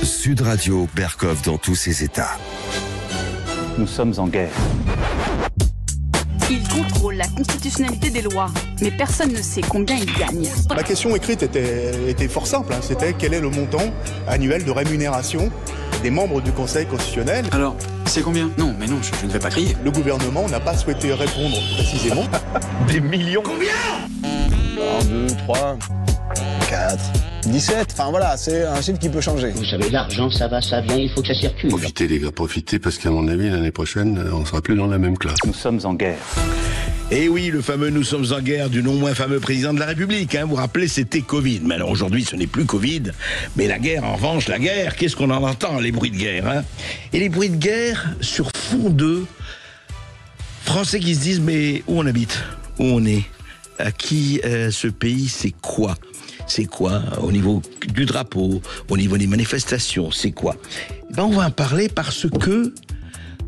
Sud Radio, Berkov dans tous ses états. Nous sommes en guerre. Il contrôle la constitutionnalité des lois, mais personne ne sait combien il gagne. Ma question écrite était fort simple, c'était quel est le montant annuel de rémunération des membres du Conseil constitutionnel. Alors, c'est combien? Non, mais non, je ne vais pas crier. Le gouvernement n'a pas souhaité répondre précisément. Des millions. Combien? 1, 2, 3, 4, 17. Enfin voilà, c'est un chiffre qui peut changer. Vous savez, l'argent, ça va, ça vient, il faut que ça circule. Profitez les gars, profitez, parce qu'à mon avis, l'année prochaine, on sera plus dans la même classe. Nous sommes en guerre. Et oui, le fameux « Nous sommes en guerre » du non moins fameux président de la République. Vous vous rappelez, c'était Covid. Mais alors aujourd'hui, ce n'est plus Covid. Mais la guerre, en revanche, la guerre, qu'est-ce qu'on en entend, les bruits de guerre Et les bruits de guerre sur fond de Français qui se disent « Mais où on habite? Où on est? À qui ce pays, c'est quoi ?» C'est quoi au niveau du drapeau, au niveau des manifestations, c'est quoi? On va en parler parce que,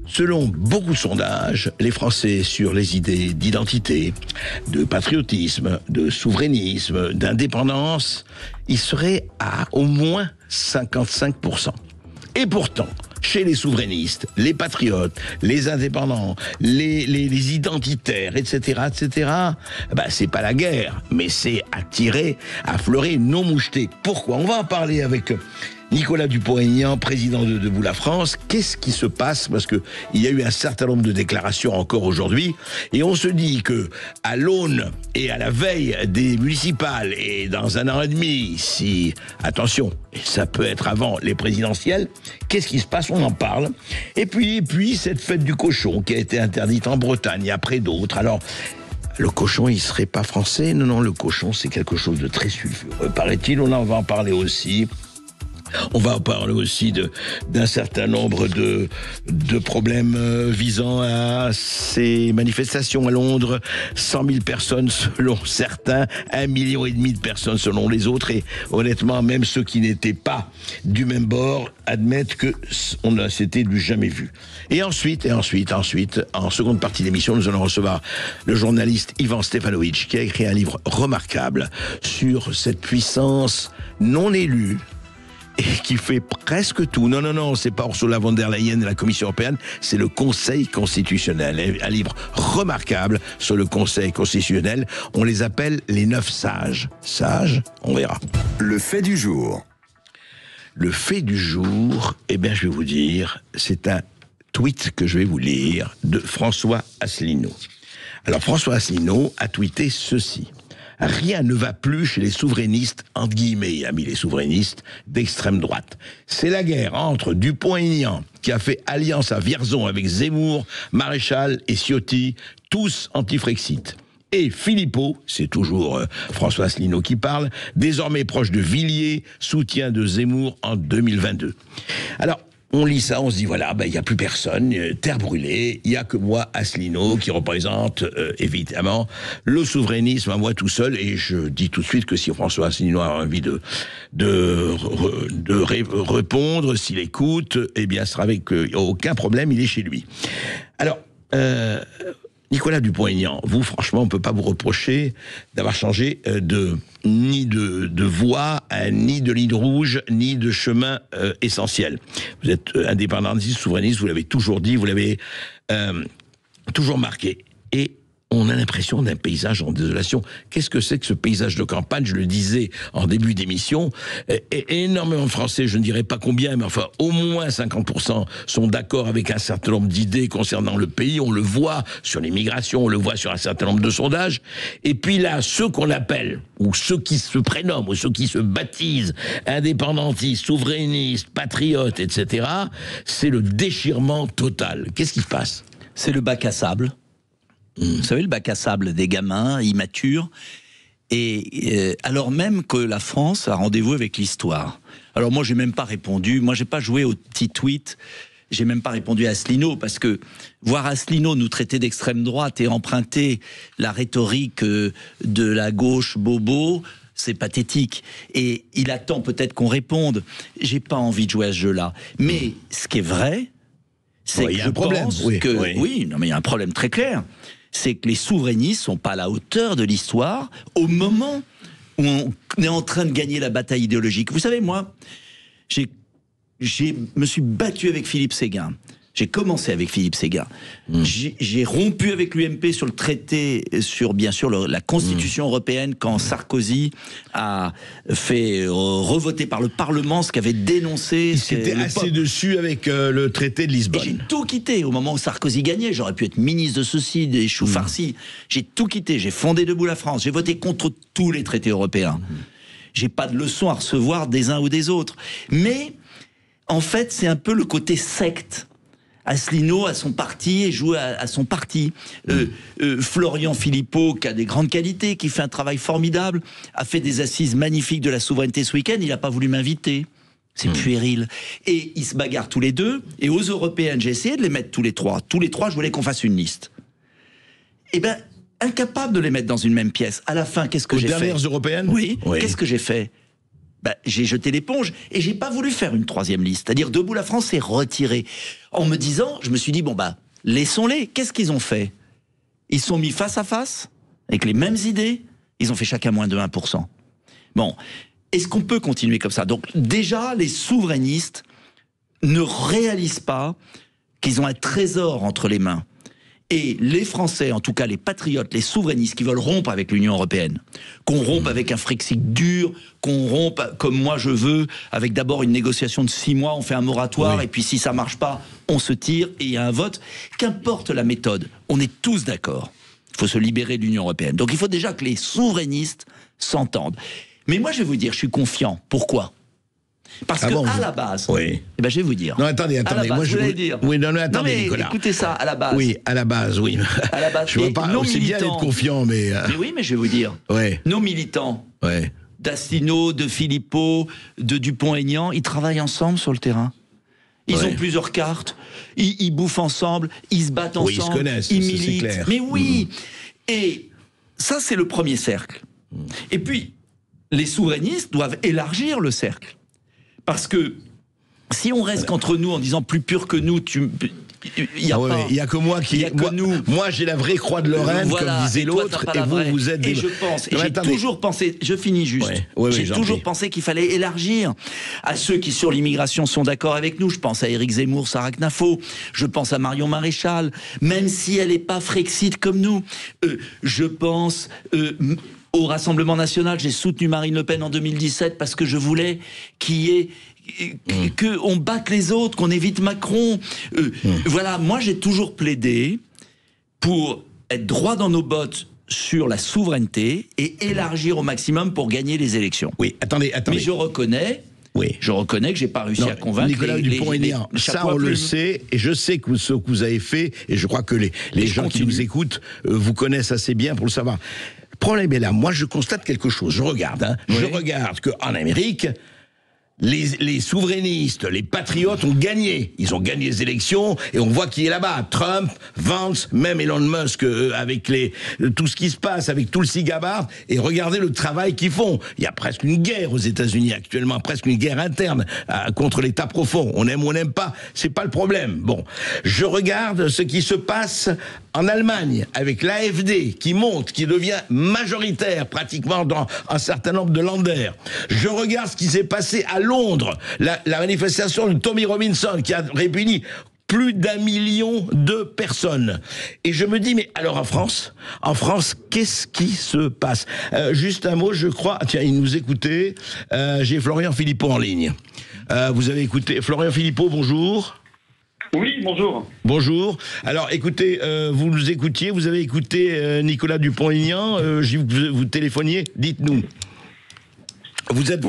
selon beaucoup de sondages, les Français sur les idées d'identité, de patriotisme, de souverainisme, d'indépendance, ils seraient à au moins 55%. Et pourtant, chez les souverainistes, les patriotes, les indépendants, les identitaires, etc., c'est pas la guerre, mais c'est à tirer, à fleurer, non moucheté. Pourquoi? On va en parler avec Nicolas Dupont-Aignan, président de Debout la France. Qu'est-ce qui se passe? Parce que il y a eu un certain nombre de déclarations encore aujourd'hui, et on se dit que à l'aune et à la veille des municipales et dans un an et demi, si attention, ça peut être avant les présidentielles, qu'est-ce qui se passe? On en parle. Et puis cette fête du cochon qui a été interdite en Bretagne après d'autres. Alors le cochon, il serait pas français? Non, le cochon, c'est quelque chose de très sulfureux, paraît-il. On en va en parler aussi. On va en parler aussi d'un certain nombre de problèmes visant à ces manifestations à Londres. 100 000 personnes selon certains, 1,5 million de personnes selon les autres. Et honnêtement, même ceux qui n'étaient pas du même bord admettent que c'était du jamais vu. Et ensuite, en seconde partie d'émission, nous allons recevoir le journaliste Ivan Stefanovic, qui a écrit un livre remarquable sur cette puissance non élue et qui fait presque tout. Non, c'est pas Ursula von der Leyen et la Commission européenne, c'est le Conseil constitutionnel. Un livre remarquable sur le Conseil constitutionnel. On les appelle les 9 sages. Sages, on verra. Le fait du jour. Le fait du jour, je vais vous dire, c'est un tweet que je vais vous lire de François Asselineau. Alors, François Asselineau a tweeté ceci. Rien ne va plus chez les souverainistes, entre guillemets, il a mis les souverainistes d'extrême droite. C'est la guerre entre Dupont-Aignan, qui a fait alliance à Vierzon avec Zemmour, Maréchal et Ciotti, tous anti-Frexit. Et Philippot, c'est toujours François Asselineau qui parle, désormais proche de Villiers, soutien de Zemmour en 2022. Alors, on lit ça, on se dit voilà, il n'y a plus personne, terre brûlée, il n'y a que moi, Asselineau, qui représente évidemment le souverainisme à moi tout seul. Et je dis tout de suite que si François Asselineau a envie de répondre, s'il écoute, ce sera avec aucun problème, il est chez lui. Alors, Nicolas Dupont-Aignan, vous, franchement, on ne peut pas vous reprocher d'avoir changé ni de voie, ni de ligne rouge, ni de chemin essentiel. Vous êtes indépendantiste, souverainiste, vous l'avez toujours dit, vous l'avez toujours marqué. Et on a l'impression d'un paysage en désolation. Qu'est-ce que c'est que ce paysage de campagne? Je le disais en début d'émission, énormément de Français, je ne dirais pas combien, mais enfin au moins 50% sont d'accord avec un certain nombre d'idées concernant le pays. On le voit sur l'immigration, on le voit sur un certain nombre de sondages. Et puis là, ceux qu'on appelle, ou ceux qui se prénomment, ou ceux qui se baptisent indépendantistes, souverainistes, patriotes, etc., c'est le déchirement total. Qu'est-ce qui se passe? C'est le bac à sable. Vous savez, le bac à sable des gamins immatures, et alors même que la France a rendez-vous avec l'histoire. Alors moi, j'ai même pas répondu, j'ai pas joué au petit tweet, j'ai même pas répondu à Asselineau, parce que voir Asselineau nous traiter d'extrême droite et emprunter la rhétorique de la gauche bobo, c'est pathétique. Et il attend peut-être qu'on réponde. J'ai pas envie de jouer à ce jeu-là. Mais ce qui est vrai, c'est que je pense que... Oui, mais il y a un problème très clair. C'est que les souverainistes sont pas à la hauteur de l'histoire au moment où on est en train de gagner la bataille idéologique. Vous savez, moi, j'ai me suis battu avec Philippe Séguin. J'ai commencé avec Philippe Séguin. J'ai rompu avec l'UMP sur le traité, sur bien sûr la Constitution européenne, quand Sarkozy a fait revoter par le Parlement ce qu'avait dénoncé. Il s'était assez dessus avec le traité de Lisbonne. Et j'ai tout quitté au moment où Sarkozy gagnait. J'aurais pu être ministre de ceci, des choux farcis. J'ai tout quitté. J'ai fondé Debout la France. J'ai voté contre tous les traités européens. J'ai pas de leçons à recevoir des uns ou des autres. Mais en fait, c'est un peu le côté secte. Asselineau a son parti et joue à son parti. Florian Philippot, qui a des grandes qualités, qui fait un travail formidable, a fait des assises magnifiques de la souveraineté ce week-end, il n'a pas voulu m'inviter. C'est puéril. Et ils se bagarrent tous les deux. Et aux européennes, j'ai essayé de les mettre tous les trois. Tous les trois, je voulais qu'on fasse une liste. Eh bien, incapable de les mettre dans une même pièce. À la fin, qu'est-ce que j'ai fait ? Aux dernières européennes ? Oui. Qu'est-ce que j'ai fait ? J'ai jeté l'éponge et j'ai pas voulu faire une troisième liste. C'est-à-dire, Debout la France s'est retiré. En me disant, je me suis dit, laissons-les. Qu'est-ce qu'ils ont fait ? Ils se sont mis face à face, avec les mêmes idées. Ils ont fait chacun moins de 1%. Bon, est-ce qu'on peut continuer comme ça ? Donc, déjà, les souverainistes ne réalisent pas qu'ils ont un trésor entre les mains. Et les Français, en tout cas les patriotes, les souverainistes qui veulent rompre avec l'Union européenne, qu'on rompe avec un Frexit dur, qu'on rompe comme moi je veux, avec d'abord une négociation de 6 mois, on fait un moratoire, et puis si ça marche pas, on se tire et il y a un vote. Qu'importe la méthode, on est tous d'accord. Il faut se libérer de l'Union européenne. Donc il faut déjà que les souverainistes s'entendent. Mais moi je vais vous dire, je suis confiant. Pourquoi ? Parce à la base, je vais vous dire. Non, attendez, moi je voulais dire. Oui, non, attendez, Nicolas. Écoutez ça, à la base. Oui, à la base, oui. À la base, je ne veux pas aussi bien être confiant, mais. Mais oui, mais je vais vous dire. Nos militants, d'Asselineau, de Philippot, de Dupont-Aignan, ils travaillent ensemble sur le terrain. Ils ont plusieurs cartes, ils bouffent ensemble, ils se battent ensemble, ils se connaissent, ils militent. C'est clair. Mais oui. Et ça, c'est le premier cercle. Et puis, les souverainistes doivent élargir le cercle. Parce que si on reste qu'entre nous en disant plus pur que nous, il n'y a que moi qui. Moi, j'ai la vraie croix de Lorraine, comme disait l'autre, et vous êtes. Et je pense, et j'ai toujours pensé, je finis juste, j'ai toujours pensé qu'il fallait élargir à ceux qui sur l'immigration sont d'accord avec nous. Je pense à Éric Zemmour, Sarah Knafo, je pense à Marion Maréchal, même si elle n'est pas Frexit comme nous. Je pense. Au Rassemblement National, j'ai soutenu Marine Le Pen en 2017 parce que je voulais qu'on batte les autres, qu'on évite Macron. Voilà, moi j'ai toujours plaidé pour être droit dans nos bottes sur la souveraineté et élargir au maximum pour gagner les élections. Oui, attendez. Mais je reconnais que j'ai pas réussi à convaincre Nicolas Dupont-Aignan. Ça, on le sait, et je sais que ce que vous avez fait, et je crois que les gens qui nous écoutent vous connaissent assez bien pour le savoir. Le problème est là. Moi, je constate quelque chose. Je regarde. Je regarde qu'en Amérique, les souverainistes, les patriotes ont gagné. Ils ont gagné les élections et on voit qui est là-bas. Trump, Vance, même Elon Musk avec tout ce qui se passe, avec tout le cigabard. Et regardez le travail qu'ils font. Il y a presque une guerre aux États-Unis actuellement, presque une guerre interne contre l'État profond. On aime ou on n'aime pas, c'est pas le problème. Bon, je regarde ce qui se passe en Allemagne avec l'AfD qui monte, qui devient majoritaire pratiquement dans un certain nombre de Länder. Je regarde ce qui s'est passé à Londres, la manifestation de Tommy Robinson qui a réuni plus d'1 million de personnes. Et je me dis, mais alors en France, qu'est-ce qui se passe ? Juste un mot, je crois, tiens, il nous écoutait, j'ai Florian Philippot en ligne. Vous avez écouté, Florian Philippot, bonjour. Oui, bonjour. Bonjour. Alors, écoutez, vous nous écoutiez, vous avez écouté Nicolas Dupont-Aignan, vous téléphoniez, dites-nous. Vous êtes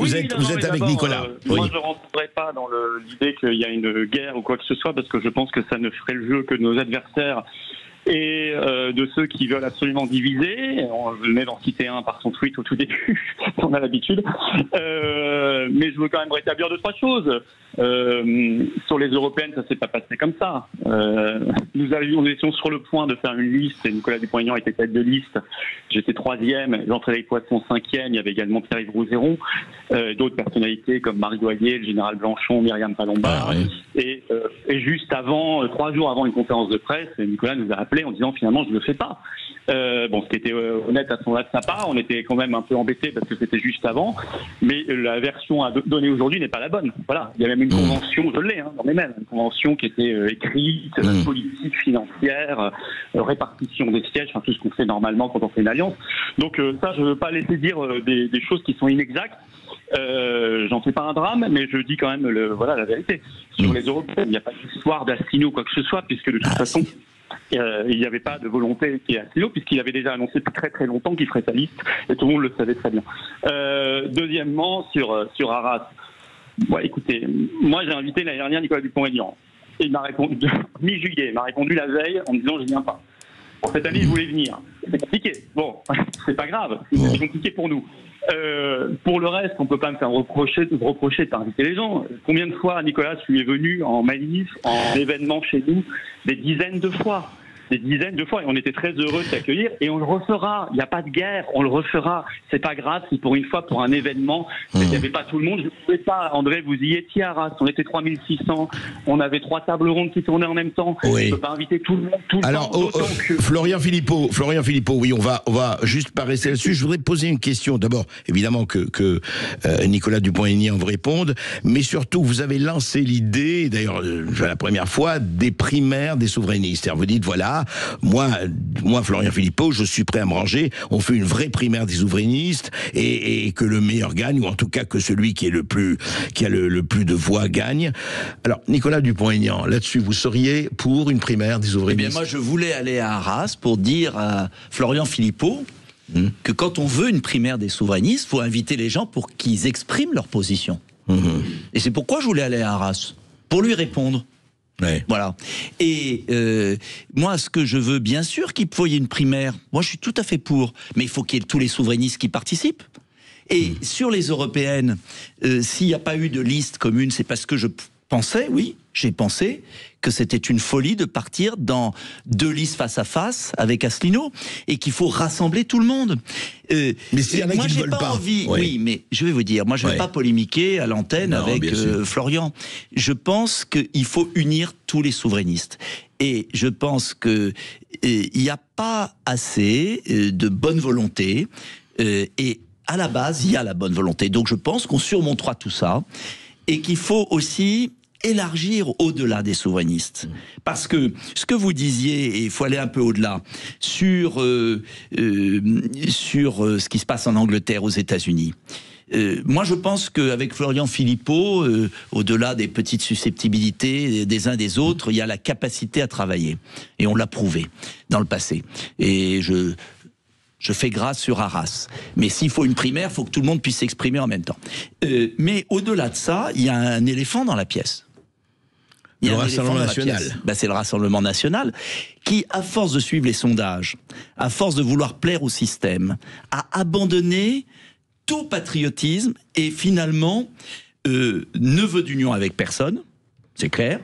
avec Nicolas. Moi, je ne rentrerai pas dans l'idée qu'il y a une guerre ou quoi que ce soit, parce que je pense que ça ne ferait le jeu que de nos adversaires et de ceux qui veulent absolument diviser. On venait d'en citer un par son tweet au tout début, on a l'habitude. Mais je veux quand même rétablir 2-3 choses. Sur les européennes, ça s'est pas passé comme ça. Nous étions sur le point de faire une liste, et Nicolas Dupont-Aignan était tête de liste. J'étais 3e, Jean-Frédéric Poisson 5e, il y avait également Pierre-Yves Rouzeron, d'autres personnalités comme Marc Doyer, le général Blanchon, Myriam Palomba. Et juste avant, 3 jours avant une conférence de presse, Nicolas nous a appelé en disant finalement je ne le fais pas. Ce qui était honnête à sa part, on était quand même un peu embêtés parce que c'était juste avant, mais la version à donner aujourd'hui n'est pas la bonne. Voilà, il y a même une convention, je l'ai dans mes mails, une convention qui était écrite, politique, financière, répartition des sièges, enfin tout ce qu'on fait normalement quand on fait une alliance. Donc ça, je ne veux pas laisser dire des choses qui sont inexactes. J'en fais pas un drame, mais je dis quand même la vérité. Sur les Européens, il n'y a pas d'histoire d'Asselineau ou quoi que ce soit, puisque de toute façon, il n'y avait pas de volonté qui est Asselineau, puisqu'il avait déjà annoncé depuis très très longtemps qu'il ferait sa liste, et tout le monde le savait très bien. Deuxièmement, sur Arras, écoutez, moi j'ai invité l'année dernière Nicolas Dupont-Aignan. Il m'a répondu, mi-juillet, il m'a répondu la veille en me disant je viens pas. Pour cette année, je voulais venir. C'est compliqué. Bon, c'est pas grave, c'est compliqué pour nous. Pour le reste, on peut pas me faire reprocher de pas inviter les gens. Combien de fois Nicolas lui est venu en manif, en événement chez nous? Des dizaines de fois. Et on était très heureux de t'accueillir, et on le refera. Il n'y a pas de guerre, on le refera. C'est pas grave si pour une fois, pour un événement, il n'y avait pas tout le monde. Je ne pouvais pas, André, vous y étiez à Arras, on était 3600, on avait 3 tables rondes qui tournaient en même temps. Oui. Je ne peux pas inviter tout le monde, Alors, Florian Philippot, oui, on va juste pas rester là-dessus. Je voudrais poser une question. D'abord, évidemment que Nicolas Dupont-Aignan vous réponde, mais surtout, vous avez lancé l'idée, d'ailleurs, la première fois, des primaires des souverainistes. Alors, vous dites, voilà, moi, Florian Philippot, je suis prêt à me ranger. On fait une vraie primaire des souverainistes et que le meilleur gagne, ou en tout cas que celui qui a le plus de voix gagne. Alors, Nicolas Dupont-Aignan, là-dessus, vous seriez pour une primaire des souverainistes? Eh bien, moi, je voulais aller à Arras pour dire à Florian Philippot que quand on veut une primaire des souverainistes, il faut inviter les gens pour qu'ils expriment leur position. Et c'est pourquoi je voulais aller à Arras, pour lui répondre. Ouais. Voilà. Et moi, ce que je veux, bien sûr qu'il faut y ait une primaire. Moi, je suis tout à fait pour. Mais il faut qu'il y ait tous les souverainistes qui participent. Et sur les européennes, s'il n'y a pas eu de liste commune, c'est parce que j'ai pensé que c'était une folie de partir dans 2 listes face à face avec Asselineau et qu'il faut rassembler tout le monde. Mais s'il y en a qui ne veulent pas. Oui, mais je vais vous dire, moi je ne vais pas polémiquer à l'antenne avec Florian. Je pense qu'il faut unir tous les souverainistes. Et je pense qu'il n'y a pas assez de bonne volonté. Et à la base, il y a la bonne volonté. Donc je pense qu'on surmontera tout ça. Et qu'il faut aussi élargir au-delà des souverainistes. Parce que ce que vous disiez, et il faut aller un peu au-delà, sur ce qui se passe en Angleterre, aux États-Unis. Moi, je pense qu'avec Florian Philippot, au-delà des petites susceptibilités des uns des autres, il y a la capacité à travailler. Et on l'a prouvé dans le passé. Et je fais grâce sur Arras. Mais s'il faut une primaire, il faut que tout le monde puisse s'exprimer en même temps. Mais au-delà de ça, il y a un éléphant dans la pièce. Le Rassemblement national. C'est le Rassemblement national qui, à force de suivre les sondages, à force de vouloir plaire au système, a abandonné tout patriotisme et finalement ne veut d'union avec personne, c'est clair,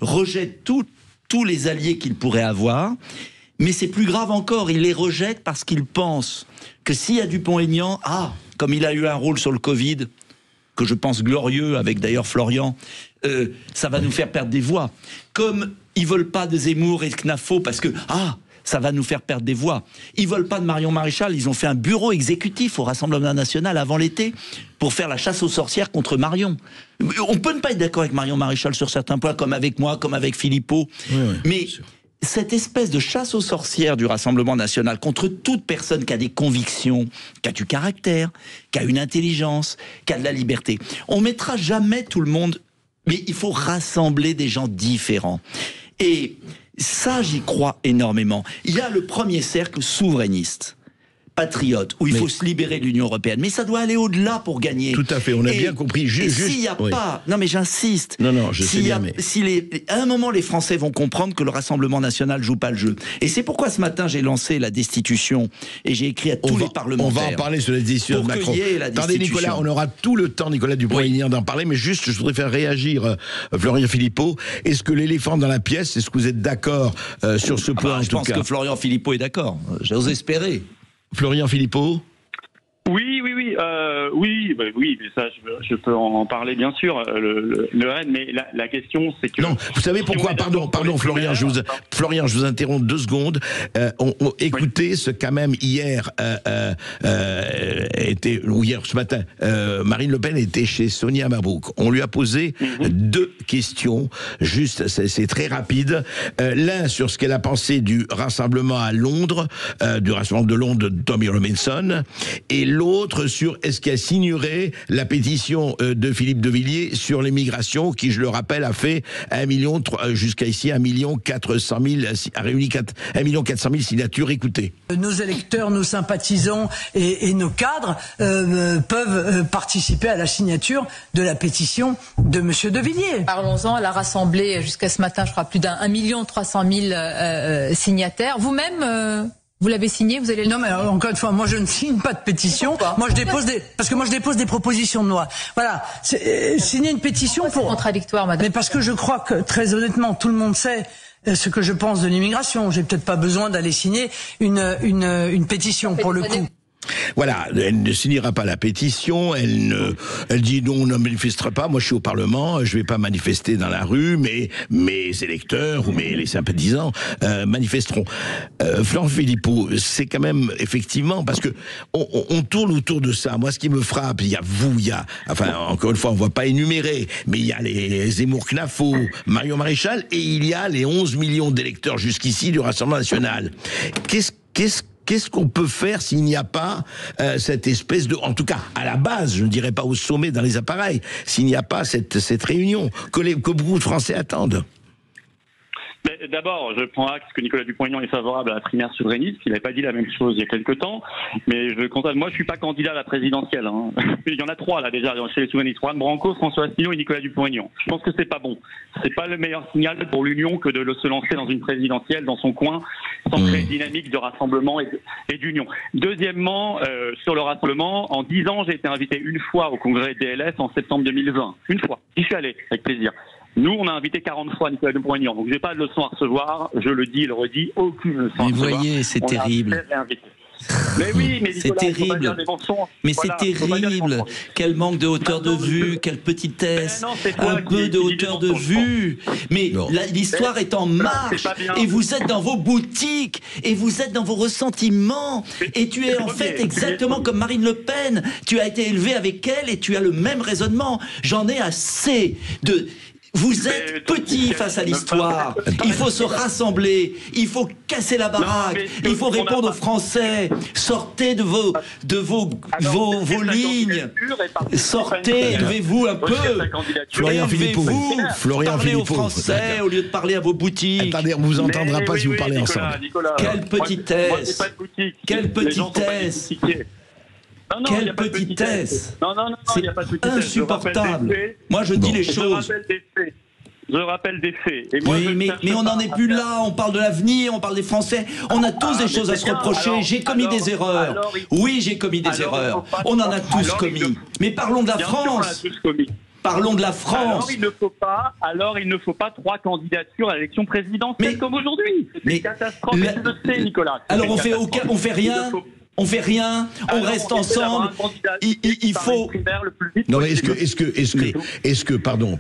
rejette tous les alliés qu'il pourrait avoir. Mais c'est plus grave encore, il les rejette parce qu'il pense que s'il y a Dupont-Aignan, comme il a eu un rôle sur le Covid, que je pense glorieux, avec d'ailleurs Florian, ça va nous faire perdre des voix. Comme ils veulent pas de Zemmour et de Knafo parce que, ça va nous faire perdre des voix. Ils veulent pas de Marion Maréchal, ils ont fait un bureau exécutif au Rassemblement national avant l'été pour faire la chasse aux sorcières contre Marion. On peut ne pas être d'accord avec Marion Maréchal sur certains points, comme avec moi, comme avec Philippot, mais cette espèce de chasse aux sorcières du Rassemblement national contre toute personne qui a des convictions, qui a du caractère, qui a une intelligence, qui a de la liberté. On mettra jamais tout le monde, mais il faut rassembler des gens différents. Et ça, j'y crois énormément. Il y a le premier cercle souverainiste, patriote, où il faut se libérer de l'Union européenne. Mais ça doit aller au-delà pour gagner. Tout à fait, on a bien compris. S'il n'y a pas... Non, mais j'insiste. Non, je sais bien, mais... À un moment, les Français vont comprendre que le Rassemblement national ne joue pas le jeu. Et c'est pourquoi ce matin, j'ai lancé la destitution et j'ai écrit à tous les parlementaires. On va en parler sur la destitution de Macron. Attendez, Nicolas, on aura tout le temps, Nicolas Dupont-Aignan, d'en parler, mais juste, je voudrais faire réagir Florian Philippot. Est-ce que l'éléphant dans la pièce, est-ce que vous êtes d'accord sur ce point, en tout cas? Je pense que Florian Philippot est d'accord. J'ose espérer. Florian Philippot? Oui, mais ça, je peux en parler bien sûr. Le RN, mais la question, c'est que. Non, vous savez pourquoi? Pardon, Florian, je vous interromps 2 secondes. Écoutez ce qu'a même hier, ce matin, Marine Le Pen était chez Sonia Mabrouk. On lui a posé 2 questions, juste, c'est très rapide. L'un sur ce qu'elle a pensé du rassemblement à Londres, du rassemblement de Londres de Tommy Robinson, et l'autre sur est-ce qu'elle signerait la pétition de Philippe de Villiers sur l'immigration, qui, je le rappelle, a fait 1 million, jusqu'à ici 1 400 000, a réuni 1 400 000 signatures. Écoutez. Nos électeurs, nos sympathisants et nos cadres peuvent participer à la signature de la pétition de Monsieur de Villiers. Parlons-en, elle a rassemblé jusqu'à ce matin, je crois, plus d'1 300 000 signataires. Vous-même vous l'avez signé, vous allez le... Non, mais encore une fois, moi je ne signe pas de pétition. Moi je dépose des propositions de loi. Voilà, signer une pétition pour... C'est contradictoire, madame. Mais parce que je crois que, très honnêtement, tout le monde sait ce que je pense de l'immigration. J'ai peut-être pas besoin d'aller signer une pétition pour le coup. Voilà, elle ne signera pas la pétition, elle dit non, on ne manifestera pas, moi je suis au Parlement, je vais pas manifester dans la rue, mais mes électeurs ou les sympathisants manifesteront. Florent Philippot, c'est quand même, effectivement, parce que on tourne autour de ça. Moi, ce qui me frappe, il y a, enfin, encore une fois, on va pas énumérer, mais il y a les Zemmour-Knafo, Marion Maréchal, et il y a les 11 millions d'électeurs jusqu'ici du Rassemblement National. Qu'est-ce qu'on peut faire s'il n'y a pas cette espèce de... En tout cas, à la base, je ne dirais pas au sommet dans les appareils, s'il n'y a pas cette réunion que beaucoup de Français attendent? D'abord, je prends acte que Nicolas Dupont-Aignan est favorable à la primaire souverainiste, qu'il n'avait pas dit la même chose il y a quelque temps, mais je constate, moi je suis pas candidat à la présidentielle, hein. Il y en a 3 là déjà chez les souverainistes, Juan Branco, François Asselineau et Nicolas Dupont-Aignan. Je pense que c'est pas bon. C'est pas le meilleur signal pour l'Union que de se lancer dans une présidentielle dans son coin, sans créer une dynamique de rassemblement et d'union. Deuxièmement, sur le rassemblement, en 10 ans, j'ai été invité une fois au congrès DLF en septembre 2020. Une fois. J'y suis allé, avec plaisir. Nous, on a invité 40 fois Nicolas Dupont-Aignan, donc j'ai pas de leçon à recevoir, je le dis et le redis, aucune leçon à recevoir. Mais voyez, c'est terrible. Mais oui, mais c'est terrible. Mais c'est terrible. Quel manque de hauteur de vue, quelle petitesse, un peu de hauteur de vue. Mais l'histoire est en marche et vous êtes dans vos boutiques et vous êtes dans vos ressentiments. Et tu es en fait exactement comme Marine Le Pen. Tu as été élevé avec elle et tu as le même raisonnement. J'en ai assez de... Vous êtes petits face à l'histoire. Il faut se rassembler. Il faut casser la baraque. Il faut répondre aux Français. Sortez de vos lignes. Sortez, élevez-vous un peu. Élevez-vous. Parlez aux Français au lieu de parler à vos boutiques. Attendez, on vous entendra pas si vous parlez ensemble. Quelle petitesse. Quelle petitesse. Quelle petitesse! C'est insupportable. Moi, je dis les choses. Je rappelle des faits. Et moi, oui, mais on n'en est plus là. On parle de l'avenir, on parle des Français. On a tous des choses à se reprocher. J'ai commis des erreurs. Oui, j'ai commis des erreurs. On en a tous commis. Mais parlons de la France. Parlons de la France. Alors il ne faut pas 3 candidatures à l'élection présidentielle comme aujourd'hui. C'est une catastrophe. Je le sais, Nicolas. Alors on fait rien. On fait rien, on reste ensemble. Il faut. Non, mais est-ce que, pardon,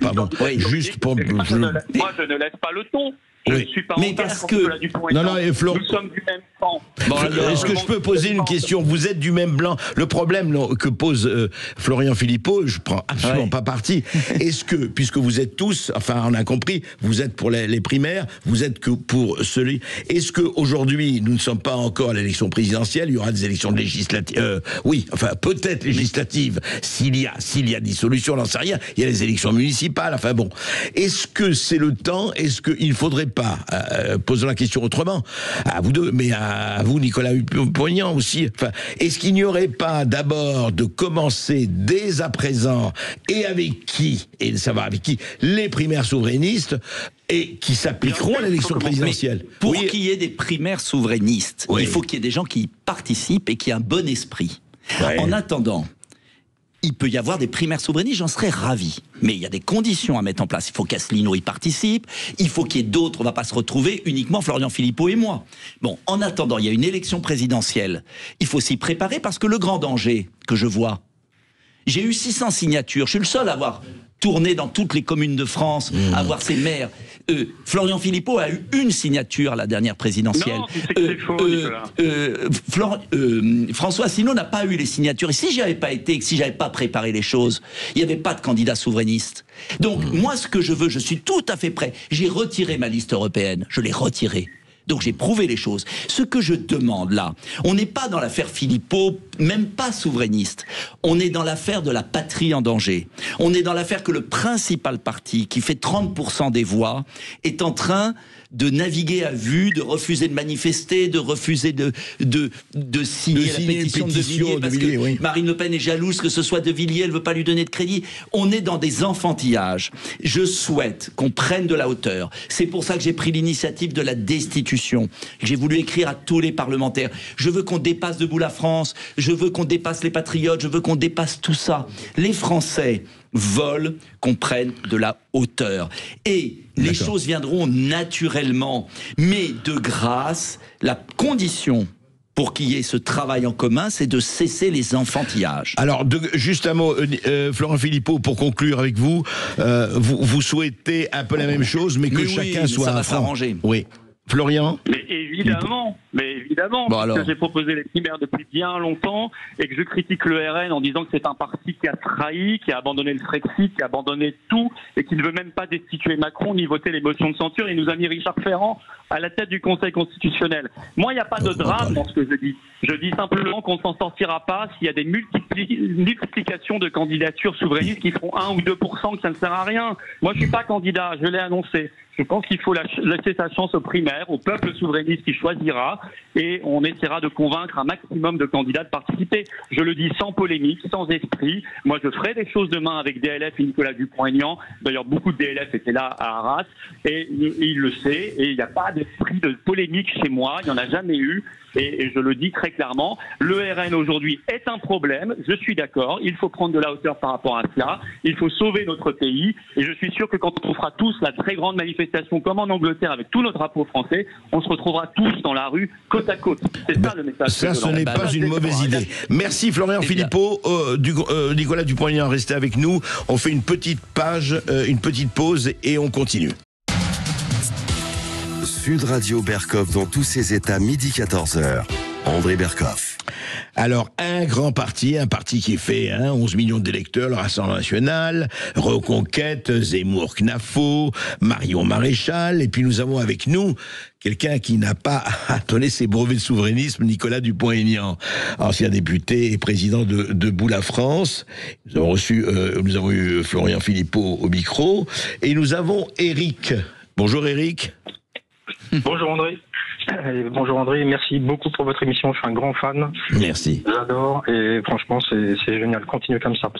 juste pour. Moi, je ne laisse pas le ton. Je ne suis pas mais parce que non, nous sommes du même camp. Bon, est-ce que je peux poser une question? Vous êtes du même blanc. Le problème que pose Florian Philippot, je prends absolument pas parti. Est-ce que, puisque vous êtes tous, enfin on a compris, vous êtes pour les primaires, vous êtes que pour celui. Est-ce que aujourd'hui nous ne sommes pas encore à l'élection présidentielle? Il y aura des élections législatives. Oui, enfin peut-être législatives. S'il y a dissolution, on n'en sait rien. Il y a les élections municipales. Enfin bon. Est-ce que c'est le temps? Est-ce qu'il faudrait pas, posons la question autrement, à vous deux, mais à vous Nicolas Dupont-Aignan aussi, enfin, est-ce qu'il n'y aurait pas d'abord de commencer dès à présent, et avec qui, et savoir avec qui, les primaires souverainistes, et qui s'appliqueront à l'élection présidentielle. Pour qu'il y ait des primaires souverainistes, il faut qu'il y ait des gens qui participent et qui aient un bon esprit. En attendant, il peut y avoir des primaires souverainistes, j'en serais ravi. Mais il y a des conditions à mettre en place. Il faut qu'Asselineau y participe, il faut qu'il y ait d'autres, on ne va pas se retrouver uniquement Florian Philippot et moi. Bon, en attendant, il y a une élection présidentielle. Il faut s'y préparer parce que le grand danger que je vois, j'ai eu 600 signatures, je suis le seul à avoir tourné dans toutes les communes de France, à voir ses maires. Florian Philippot a eu une signature à la dernière présidentielle. Non, c'est faux, François Asselineau n'a pas eu les signatures. Et si j'y avais pas été, si j'avais pas préparé les choses, il n'y avait pas de candidat souverainiste. Donc moi, ce que je veux, je suis tout à fait prêt. J'ai retiré ma liste européenne. Je l'ai retirée. Donc j'ai prouvé les choses. Ce que je demande là, on n'est pas dans l'affaire Philippot, même pas souverainiste. On est dans l'affaire de la patrie en danger. On est dans l'affaire que le principal parti, qui fait 30% des voix, est en train de naviguer à vue, de refuser de manifester, de refuser de signer la pétition de Villiers, parce que Marine Le Pen est jalouse que ce soit de Villiers, elle ne veut pas lui donner de crédit. On est dans des enfantillages. Je souhaite qu'on prenne de la hauteur. C'est pour ça que j'ai pris l'initiative de la destitution. J'ai voulu écrire à tous les parlementaires. Je veux qu'on dépasse debout la France, je veux qu'on dépasse les patriotes, je veux qu'on dépasse tout ça. Les Français veulent qu'on prenne de la hauteur. Et les choses viendront naturellement. Mais de grâce, la condition pour qu'il y ait ce travail en commun, c'est de cesser les enfantillages. Alors, juste un mot, Florent Philippot, pour conclure avec vous, vous souhaitez un peu la même chose, mais que chacun soit... ça va s'arranger. Oui. Florian ? Mais évidemment, bon, parce que j'ai proposé les primaires depuis bien longtemps et que je critique le RN en disant que c'est un parti qui a trahi, qui a abandonné le Frexit, qui a abandonné tout et qui ne veut même pas destituer Macron ni voter les motions de censure. Il nous a mis Richard Ferrand à la tête du Conseil constitutionnel. Moi, il n'y a pas de drame dans ce que je dis. Je dis simplement qu'on ne s'en sortira pas s'il y a des multiplications de candidatures souverainistes qui feront 1 ou 2%, que ça ne sert à rien. Moi, je ne suis pas candidat, je l'ai annoncé. Je pense qu'il faut laisser sa chance aux primaires, au peuple souverainiste qui choisira, et on essaiera de convaincre un maximum de candidats de participer. Je le dis sans polémique, sans esprit. Moi, je ferai des choses demain avec DLF et Nicolas Dupont-Aignan. D'ailleurs, beaucoup de DLF étaient là à Arras, et il le sait, et il n'y a pas d'esprit de polémique chez moi, il n'y en a jamais eu. Et je le dis très clairement, le RN aujourd'hui est un problème, je suis d'accord, il faut prendre de la hauteur par rapport à cela, il faut sauver notre pays, et je suis sûr que quand on fera tous la très grande manifestation comme en Angleterre avec tout notre drapeau français, on se retrouvera tous dans la rue côte à côte. C'est ça le message. Ça, ce n'est pas une mauvaise idée. Merci Florian Philippot, Nicolas Dupont-Aignan, restez avec nous, on fait une petite pause et on continue. Sud Radio Berkoff dans tous ses états, midi 14h. André Berkoff. Alors, un grand parti, un parti qui fait 11 millions d'électeurs, le Rassemblement National, Reconquête, Zemmour, Knafo, Marion Maréchal, et puis nous avons avec nous quelqu'un qui n'a pas donné ses brevets de souverainisme, Nicolas Dupont-Aignan, ancien député et président de Debout la France. Nous avons eu Florian Philippot au micro, et nous avons Eric. Bonjour Eric. Bonjour André. Bonjour André, merci beaucoup pour votre émission, je suis un grand fan. Merci. J'adore et franchement c'est génial, continuez comme ça.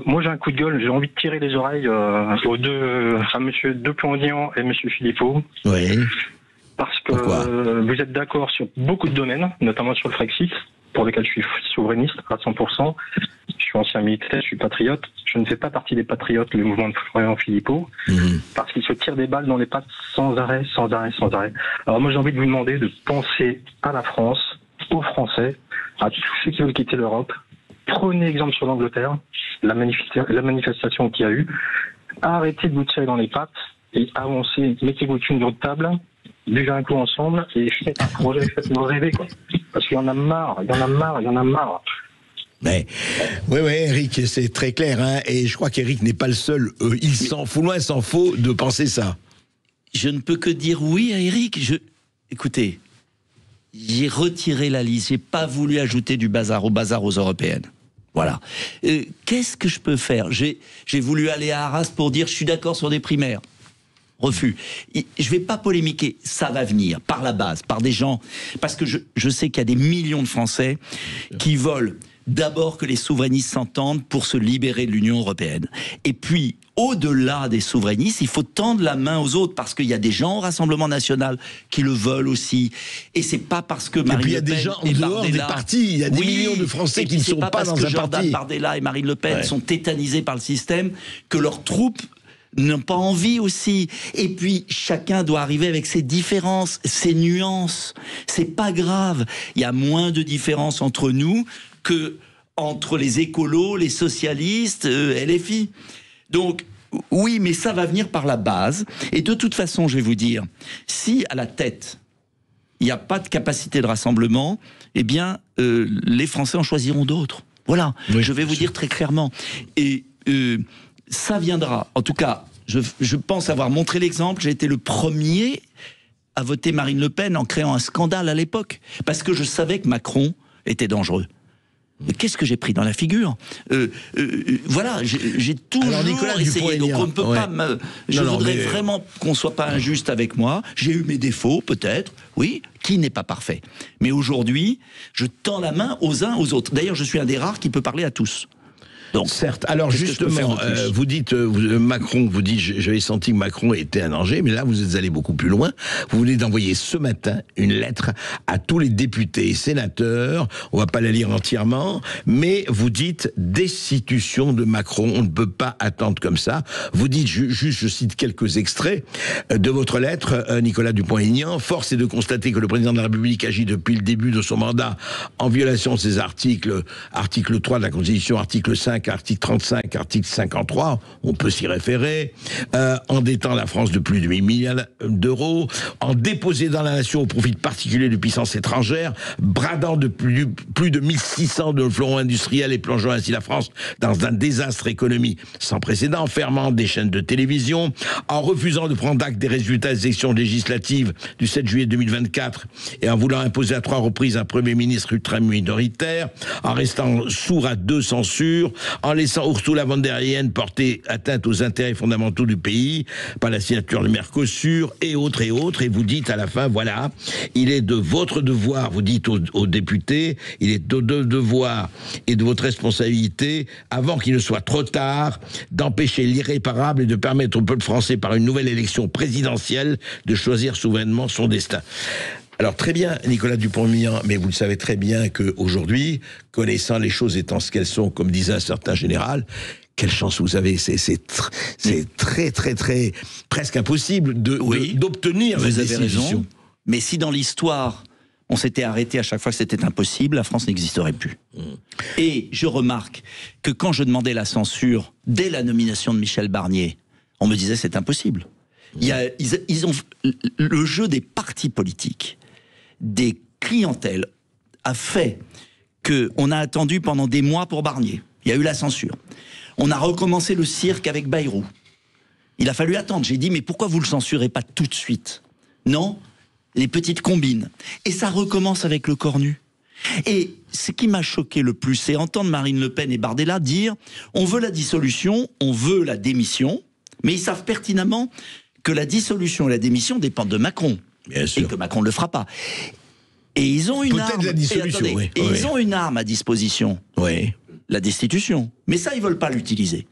Moi j'ai un coup de gueule, j'ai envie de tirer les oreilles à monsieur Dupont-Aignan et monsieur Philippot. Oui. Parce que vous êtes d'accord sur beaucoup de domaines, notamment sur le Frexit, pour lequel je suis souverainiste à 100%. Je suis ancien militaire, je suis patriote. Je ne fais pas partie des patriotes, le mouvement de Florian Philippot, parce qu'il se tire des balles dans les pattes sans arrêt. Alors moi j'ai envie de vous demander de penser à la France, aux Français, à tous ceux qui veulent quitter l'Europe. Prenez exemple sur l'Angleterre, la manifestation qu'il y a eu. Arrêtez de vous tirer dans les pattes et avancez, mettez vos thunes sur de table, buvez un coup ensemble et faites un projet, faites-nous rêver, quoi. Parce qu'il y en a marre. Mais, oui, Eric, c'est très clair, et je crois qu'Eric n'est pas le seul. Il s'en faut de penser ça. Je ne peux que dire oui à Eric. Écoutez, j'ai retiré la liste, j'ai pas voulu ajouter du bazar aux européennes. Voilà. Qu'est-ce que je peux faire ? J'ai voulu aller à Arras pour dire je suis d'accord sur des primaires. Refus. Je vais pas polémiquer, ça va venir, par la base, par des gens, parce que je sais qu'il y a des millions de Français qui veulent d'abord que les souverainistes s'entendent pour se libérer de l'Union européenne. Et puis, au-delà des souverainistes, il faut tendre la main aux autres, parce qu'il y a des gens au Rassemblement national qui le veulent aussi. Et c'est pas parce que Marine Le Pen... Et puis il y a des gens en dehors des partis, il y a des millions de Français qui ne sont pas dans un parti. C'est pas parce que Jordan Bardella et Marine Le Pen sont tétanisés par le système que leurs troupes n'ont pas envie aussi. Et puis, chacun doit arriver avec ses différences, ses nuances. C'est pas grave. Il y a moins de différences entre nous que entre les écolos, les socialistes, LFI. Donc, oui, mais ça va venir par la base. Et de toute façon, je vais vous dire, si à la tête, il n'y a pas de capacité de rassemblement, eh bien, les Français en choisiront d'autres. Voilà, oui, je vais vous dire très clairement. Et ça viendra. En tout cas, je pense avoir montré l'exemple. J'ai été le premier à voter Marine Le Pen en créant un scandale à l'époque. Parce que je savais que Macron était dangereux. Qu'est-ce que j'ai pris dans la figure? Voilà, j'ai toujours essayé. Donc on ne peut pas me... Je voudrais vraiment qu'on ne soit pas injuste avec moi. J'ai eu mes défauts, peut-être. Oui, qui n'est pas parfait. Mais aujourd'hui, je tends la main aux uns aux autres. D'ailleurs, je suis un des rares qui peut parler à tous. Donc, certes. Alors justement, vous dites Macron, vous dites, j'avais senti que Macron était un danger, mais là vous êtes allé beaucoup plus loin. Vous venez d'envoyer ce matin une lettre à tous les députés et sénateurs. On va pas la lire entièrement, mais vous dites destitution de Macron. On ne peut pas attendre comme ça. Vous dites, juste, je cite quelques extraits de votre lettre, Nicolas Dupont-Aignan. Force est de constater que le président de la République agit depuis le début de son mandat en violation de ses articles 3 de la Constitution, article 5. Article 35, article 53, on peut s'y référer, endettant la France de plus de 8 milliards d'euros, en dépossédant la nation au profit de particuliers de puissances étrangères, bradant de plus de 1600 de fleurons industriels et plongeant ainsi la France dans un désastre économique sans précédent, fermant des chaînes de télévision, en refusant de prendre acte des résultats des élections législatives du 7 juillet 2024 et en voulant imposer à 3 reprises un Premier ministre ultra-minoritaire, en restant sourd à 2 censures, en laissant Ursula von der Leyen porter atteinte aux intérêts fondamentaux du pays par la signature du Mercosur et autres, et vous dites à la fin, voilà, il est de votre devoir, vous dites aux députés, il est de devoir et de votre responsabilité, avant qu'il ne soit trop tard, d'empêcher l'irréparable et de permettre au peuple français, par une nouvelle élection présidentielle, de choisir souverainement son destin. Alors très bien, Nicolas Dupont-Aignan, mais vous le savez très bien qu'aujourd'hui, connaissant les choses étant ce qu'elles sont, comme disait un certain général, quelle chance vous avez, c'est très, presque impossible d'obtenir la décision. Mais si dans l'histoire, on s'était arrêté à chaque fois que c'était impossible, la France n'existerait plus. Et je remarque que quand je demandais la censure, dès la nomination de Michel Barnier, on me disait c'est impossible. Ils ont le jeu des partis politiques, des clientèles, a fait qu'on a attendu pendant des mois pour Barnier. Il y a eu la censure. On a recommencé le cirque avec Bayrou. Il a fallu attendre. J'ai dit, mais pourquoi vous ne le censurez pas tout de suite? Non, les petites combines. Et ça recommence avec le Cornu. Et ce qui m'a choqué le plus, c'est entendre Marine Le Pen et Bardella dire, on veut la dissolution, on veut la démission, mais ils savent pertinemment que la dissolution et la démission dépendent de Macron. Bien sûr. Et que Macron ne le fera pas. Et ils ont une arme. La dissolution, ils ont une arme à disposition. Oui. La destitution. Mais ça, ils ne veulent pas l'utiliser.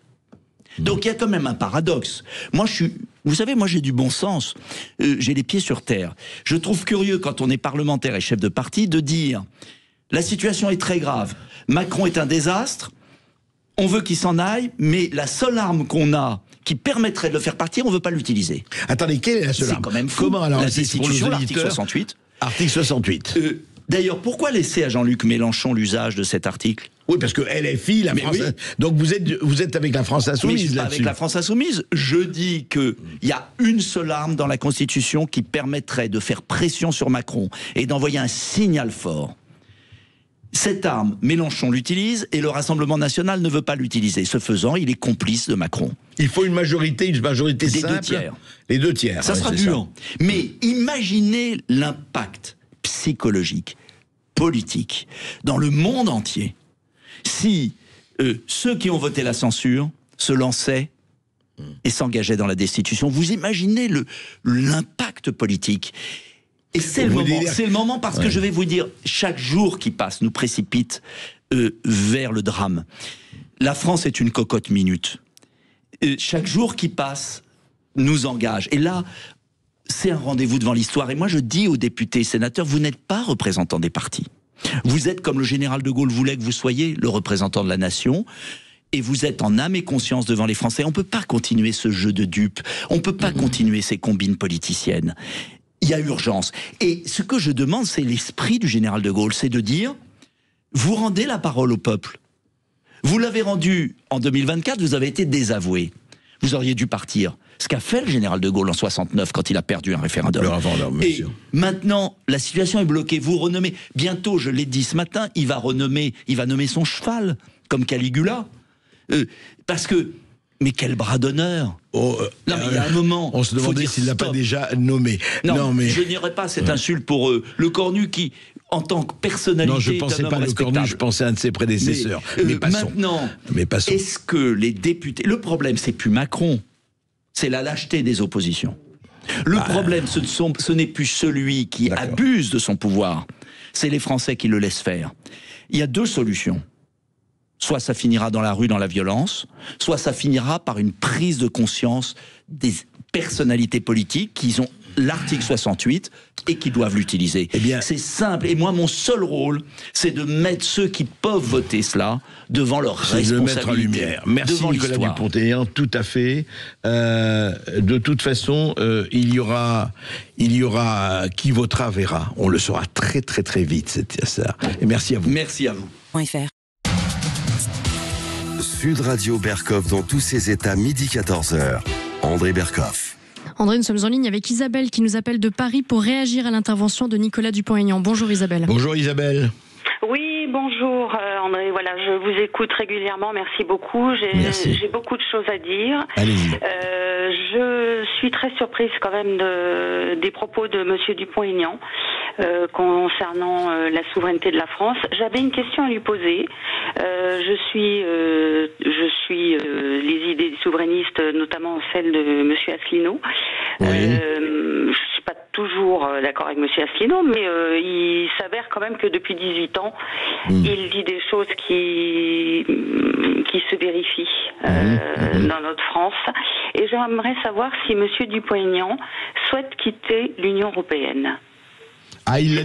Donc il y a quand même un paradoxe. Vous savez, moi j'ai du bon sens. J'ai les pieds sur terre. Je trouve curieux, quand on est parlementaire et chef de parti, de dire la situation est très grave. Macron est un désastre. On veut qu'il s'en aille, mais la seule arme qu'on a qui permettrait de le faire partir, on ne veut pas l'utiliser. Attendez, quelle est la seule arme? C'est quand même fou. Comment alors? La destitution, l'article 68. Article 68. D'ailleurs, pourquoi laisser à Jean-Luc Mélenchon l'usage de cet article? Oui, parce que LFI, la France... Oui. Donc vous êtes avec la France Insoumise là-dessus. Avec la France Insoumise, je dis qu'il y a une seule arme dans la Constitution qui permettrait de faire pression sur Macron et d'envoyer un signal fort. Cette arme, Mélenchon l'utilise et le Rassemblement national ne veut pas l'utiliser. Ce faisant, il est complice de Macron. Il faut une majorité simple. Des 2 tiers. Les 2 tiers. Ça sera dur. Mais imaginez l'impact psychologique, politique, dans le monde entier, si ceux qui ont voté la censure se lançaient et s'engageaient dans la destitution. Vous imaginez l'impact politique. Et c'est le moment parce que je vais vous dire, chaque jour qui passe nous précipite vers le drame. La France est une cocotte minute. chaque jour qui passe nous engage. Et là, c'est un rendez-vous devant l'histoire. Et moi, je dis aux députés et sénateurs, vous n'êtes pas représentants des partis. Vous êtes, comme le général de Gaulle voulait que vous soyez, le représentant de la nation. Et vous êtes en âme et conscience devant les Français. On ne peut pas continuer ce jeu de dupes. On ne peut pas continuer ces combines politiciennes. Il y a urgence. Et ce que je demande, c'est l'esprit du général de Gaulle. C'est de dire, vous rendez la parole au peuple. Vous l'avez rendu en 2024, vous avez été désavoué. Vous auriez dû partir. Ce qu'a fait le général de Gaulle en 69 quand il a perdu un référendum. Et maintenant, la situation est bloquée. Vous renommez. Bientôt, je l'ai dit ce matin, il va nommer son cheval, comme Caligula. Parce que. Mais quel bras d'honneur! Non, mais il y a un moment. On se demandait s'il l'a pas déjà nommé. Non, mais je n'irai pas cette insulte pour le Cornu qui, en tant que personnalité. Non, je ne pensais pas le Cornu, je pensais à un de ses prédécesseurs. Mais passons. Maintenant, est-ce que les députés. Le problème, c'est plus Macron. C'est la lâcheté des oppositions. Le problème, ce n'est plus celui qui abuse de son pouvoir. C'est les Français qui le laissent faire. Il y a deux solutions. Soit ça finira dans la rue, dans la violence, soit ça finira par une prise de conscience des personnalités politiques qui ont l'article 68 et qui doivent l'utiliser. Eh bien, c'est simple. Et moi, mon seul rôle, c'est de mettre ceux qui peuvent voter cela devant leur responsabilité. De mettre en lumière. Merci Nicolas Dupont-Aignan, tout à fait. De toute façon, il y aura qui votera verra. On le saura très très très vite, c'est ça. Et merci à vous. Merci à vous. Sud Radio Berkoff dans tous ses états, midi 14h. André Berkoff. André, nous sommes en ligne avec Isabelle qui nous appelle de Paris pour réagir à l'intervention de Nicolas Dupont-Aignan. Bonjour Isabelle. Bonjour Isabelle. Oui, bonjour André, voilà, je vous écoute régulièrement, merci beaucoup, j'ai beaucoup de choses à dire. Allez-y. Je suis très surprise quand même des propos de monsieur Dupont-Aignan concernant la souveraineté de la France. J'avais une question à lui poser. Je suis les idées souverainistes, notamment celles de monsieur Asselineau. Je suis pas toujours d'accord avec monsieur Asselineau, mais il s'avère quand même que depuis 18 ans, il dit des choses qui se vérifient dans notre France. Et j'aimerais savoir si monsieur Dupont-Aignan souhaite quitter l'Union européenne. Ah, il l'a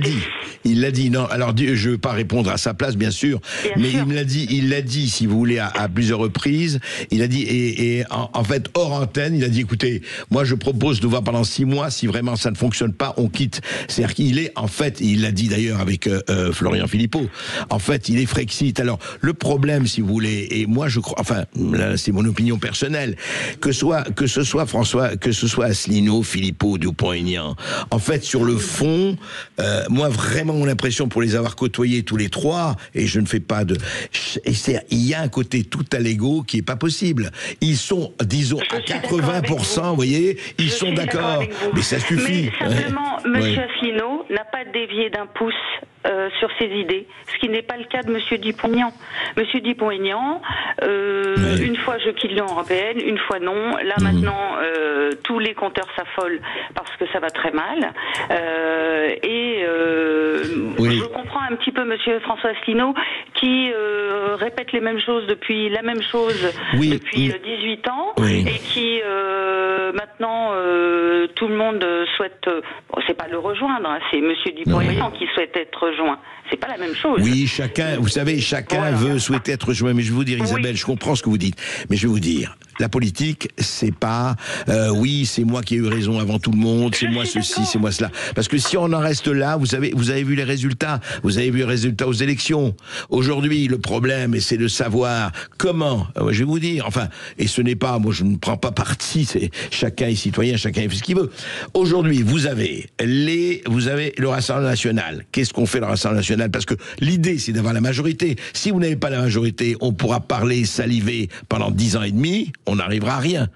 dit, non, alors je ne veux pas répondre à sa place, bien sûr, mais il l'a dit, si vous voulez, à plusieurs reprises, il a dit, et en fait, hors antenne, il a dit, écoutez, moi je propose de voir pendant 6 mois, si vraiment ça ne fonctionne pas, on quitte. C'est-à-dire qu'il est, en fait, il l'a dit d'ailleurs avec Florian Philippot, en fait, il est Frexit. Alors, le problème, si vous voulez, et moi je crois, enfin, là, c'est mon opinion personnelle, que ce soit Asselineau, Philippot, Dupont-Aignan, en fait, sur le fond, moi vraiment mon impression pour les avoir côtoyés tous les trois, et je ne fais pas de... il y a un côté tout à l'ego qui est pas possible. Ils sont, disons, à 80%, vous voyez, ils sont d'accord. Mais ça suffit. Mais simplement, monsieur Asselineau n'a pas dévié d'un pouce sur ses idées, ce qui n'est pas le cas de monsieur Dupont-Aignan. Monsieur Dupont-Aignan, une fois je quitte l'Union européenne, une fois non. Là maintenant, tous les compteurs s'affolent parce que ça va très mal. Je comprends un petit peu monsieur François Asselineau qui répète les mêmes choses depuis 18 ans et qui maintenant tout le monde souhaite. C'est pas le rejoindre, hein, c'est monsieur Dupont-Aignan qui souhaite être rejoint. C'est pas la même chose. Oui, chacun, vous savez, chacun veut souhaiter être rejoint. Mais je vais vous dire, Isabelle, je comprends ce que vous dites. Mais je vais vous dire, la politique, c'est pas, oui, c'est moi qui ai eu raison avant tout le monde, c'est moi ceci, c'est moi cela. Parce que si on en reste là, vous avez vu les résultats. Vous avez vu les résultats aux élections. Aujourd'hui, le problème, c'est de savoir comment, je vais vous dire, enfin, et ce n'est pas, moi je ne prends pas parti, c'est chacun est citoyen, chacun fait ce qu'il veut. Aujourd'hui, vous avez le Rassemblement national. Qu'est-ce qu'on fait le Rassemblement national? Parce que l'idée, c'est d'avoir la majorité. Si vous n'avez pas la majorité, on pourra parler, saliver pendant 10 ans et demi, on n'arrivera à rien.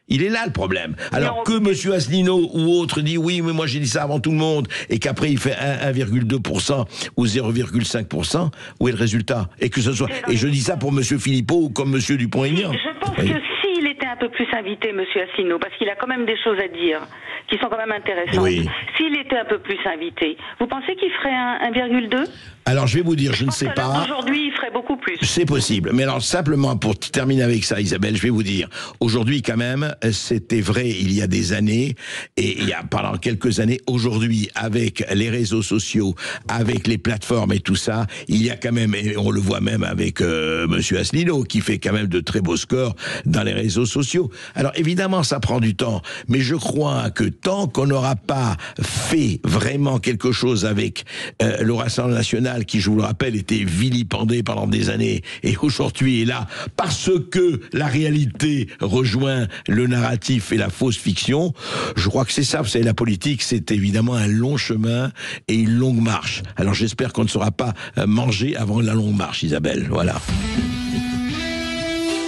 Il est là le problème. Alors que M. Asselineau ou autre dit oui, mais moi j'ai dit ça avant tout le monde, et qu'après il fait 1,2% ou 0,5%, où est le résultat? Et que ce soit. Et je dis ça pour M. Philippot ou comme M. Dupont-Aignan. Je pense que s'il était un peu plus invité, M. Asselineau, parce qu'il a quand même des choses à dire. qui sont quand même intéressantes. Oui. S'il était un peu plus invité, vous pensez qu'il ferait un 1,2 ? Alors, je vais vous dire, je ne sais pas. Aujourd'hui, il ferait beaucoup plus. C'est possible. Mais alors, simplement, pour terminer avec ça, Isabelle, je vais vous dire, aujourd'hui, quand même, c'était vrai il y a des années, et il y a pendant quelques années, aujourd'hui, avec les réseaux sociaux, avec les plateformes et tout ça, il y a quand même, et on le voit même avec Monsieur Asselineau, qui fait quand même de très beaux scores dans les réseaux sociaux. Alors, évidemment, ça prend du temps, mais je crois que tant qu'on n'aura pas fait vraiment quelque chose avec le Rassemblement national, qui, je vous le rappelle, était vilipendé pendant des années, et aujourd'hui est là parce que la réalité rejoint le narratif et la fausse fiction. Je crois que c'est ça, vous savez, la politique, c'est évidemment un long chemin et une longue marche. Alors j'espère qu'on ne sera pas mangé avant la longue marche, Isabelle. Voilà.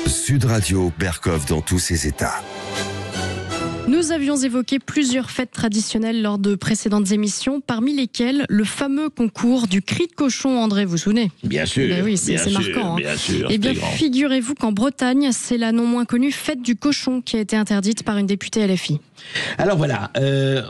Sud Radio, Berkov dans tous ses états. Nous avions évoqué plusieurs fêtes traditionnelles lors de précédentes émissions, parmi lesquelles le fameux concours du cri de cochon, André, vous vous souvenez ? Bien sûr. Ben oui, c'est marquant. Bien sûr. Eh bien, figurez-vous qu'en Bretagne, c'est la non moins connue fête du cochon qui a été interdite par une députée LFI. Alors voilà,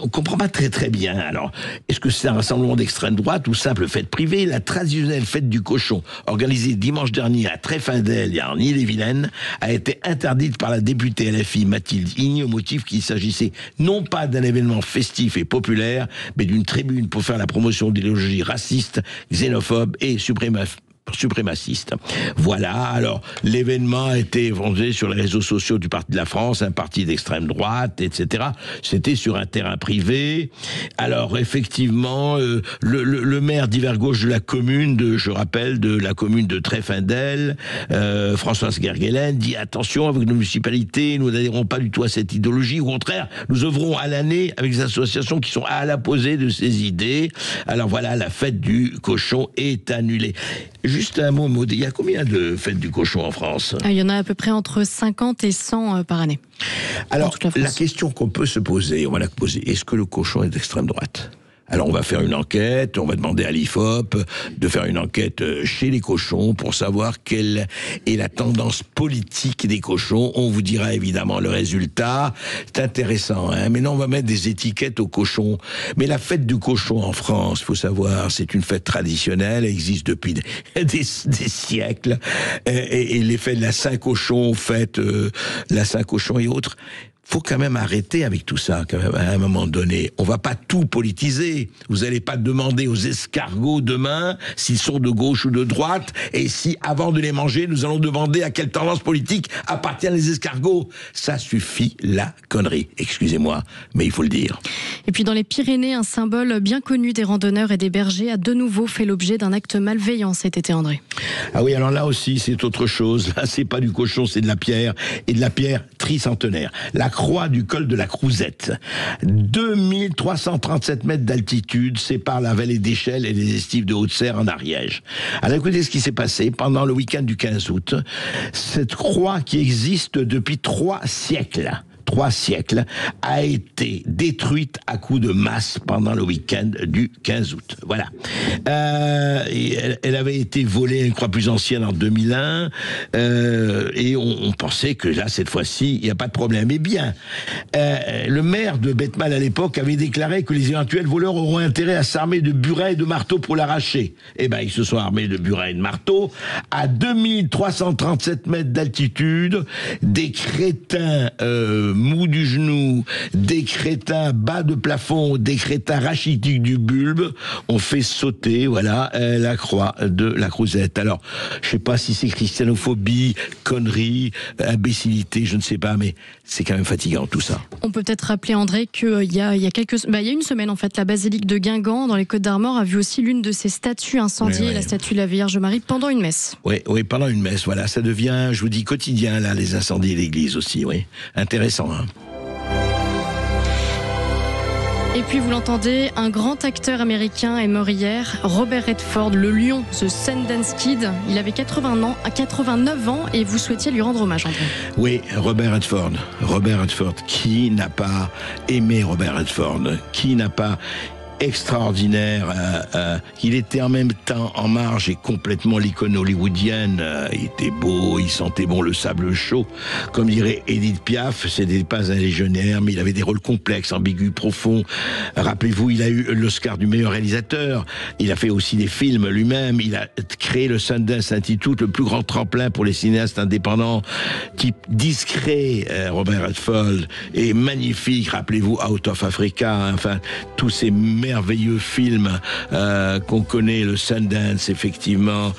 on comprend pas très bien. Alors, est-ce que c'est un rassemblement d'extrême droite ou simple fête privée ? La traditionnelle fête du cochon, organisée dimanche dernier à Trefindel, en Ille-et-Vilaine, a été interdite par la députée LFI Mathilde Igne au motif qu'il s'agissait non pas d'un événement festif et populaire, mais d'une tribune pour faire la promotion d'idéologies racistes, xénophobes et suprémaciste. Voilà, alors l'événement a été vendé sur les réseaux sociaux du Parti de la France, un parti d'extrême droite, etc. C'était sur un terrain privé. Alors effectivement, le maire d'hiver gauche de la commune, je rappelle, de la commune de Trefindel, Françoise Gergelen, dit attention, avec nos municipalités, nous n'adhérons pas du tout à cette idéologie. Au contraire, nous œuvrons à l'année avec des associations qui sont à l'opposé de ces idées. Alors voilà, la fête du cochon est annulée. Juste un mot, Maud, il y a combien de fêtes du cochon en France ? Il y en a à peu près entre 50 et 100 par année. Alors, la question qu'on peut se poser, on va la poser, est-ce que le cochon est d'extrême droite ? Alors on va faire une enquête, on va demander à l'IFOP de faire une enquête chez les cochons pour savoir quelle est la tendance politique des cochons. On vous dira évidemment le résultat. C'est intéressant, hein. Maintenant on va mettre des étiquettes aux cochons. Mais la fête du cochon en France, faut savoir, c'est une fête traditionnelle, elle existe depuis des siècles. Et les fêtes de la Saint-Cochon, la Saint-Cochon et autres. Faut quand même arrêter avec tout ça, quand même, à un moment donné. On va pas tout politiser. Vous allez pas demander aux escargots demain s'ils sont de gauche ou de droite, et si, avant de les manger, nous allons demander à quelle tendance politique appartiennent les escargots. Ça suffit, la connerie. Excusez-moi, mais il faut le dire. Et puis dans les Pyrénées, un symbole bien connu des randonneurs et des bergers a de nouveau fait l'objet d'un acte malveillant cet été, André. Ah oui, alors là aussi, c'est autre chose. Là, c'est pas du cochon, c'est de la pierre, et de la pierre tricentenaire. La croix du col de la Crouzette. 2337 mètres d'altitude séparent la vallée d'Échelle et les estives de Haute-Serre en Ariège. Alors écoutez ce qui s'est passé pendant le week-end du 15 août. Cette croix qui existe depuis 3 siècles, a été détruite à coups de masse pendant le week-end du 15 août. Voilà. Elle avait été volée à une croix plus ancienne en 2001, et on pensait que là, cette fois-ci, il n'y a pas de problème. Eh bien, le maire de Betmal à l'époque avait déclaré que les éventuels voleurs auront intérêt à s'armer de burins et de marteaux pour l'arracher. Eh ben, ils se sont armés de burins et de marteaux. À 2337 mètres d'altitude, des crétins mous du genou, des crétins bas de plafond, des crétins rachitiques du bulbe, ont fait sauter, voilà, la croix de la Crouzette. Alors, je sais pas si c'est christianophobie, connerie, imbécilité, je ne sais pas, mais c'est quand même fatigant tout ça. On peut peut-être rappeler, André, qu'il y a une semaine en fait, la basilique de Guingamp dans les Côtes-d'Armor a vu aussi l'une de ses statues incendiée, la statue de la Vierge Marie, pendant une messe. Oui, pendant une messe, voilà, ça devient, je vous dis, quotidien là, les incendies de l'église aussi, oui, intéressant, hein. Et puis vous l'entendez, un grand acteur américain est mort hier, Robert Redford, le lion, The Sundance Kid. Il avait 89 ans et vous souhaitiez lui rendre hommage, André. Oui, Robert Redford. Qui n'a pas aimé Robert Redford ? Qui n'a pas extraordinaire. Il était en même temps en marge et complètement l'icône hollywoodienne. Il était beau, il sentait bon le sable chaud. Comme dirait Edith Piaf, c'était pas un légionnaire, mais il avait des rôles complexes, ambigus, profonds. Rappelez-vous, il a eu l'Oscar du meilleur réalisateur. Il a fait aussi des films lui-même. Il a créé le Sundance Institute, le plus grand tremplin pour les cinéastes indépendants, type discret. Robert Redford est magnifique. Rappelez-vous Out of Africa, enfin tous ces merveilleux films qu'on connaît, le Sundance, effectivement.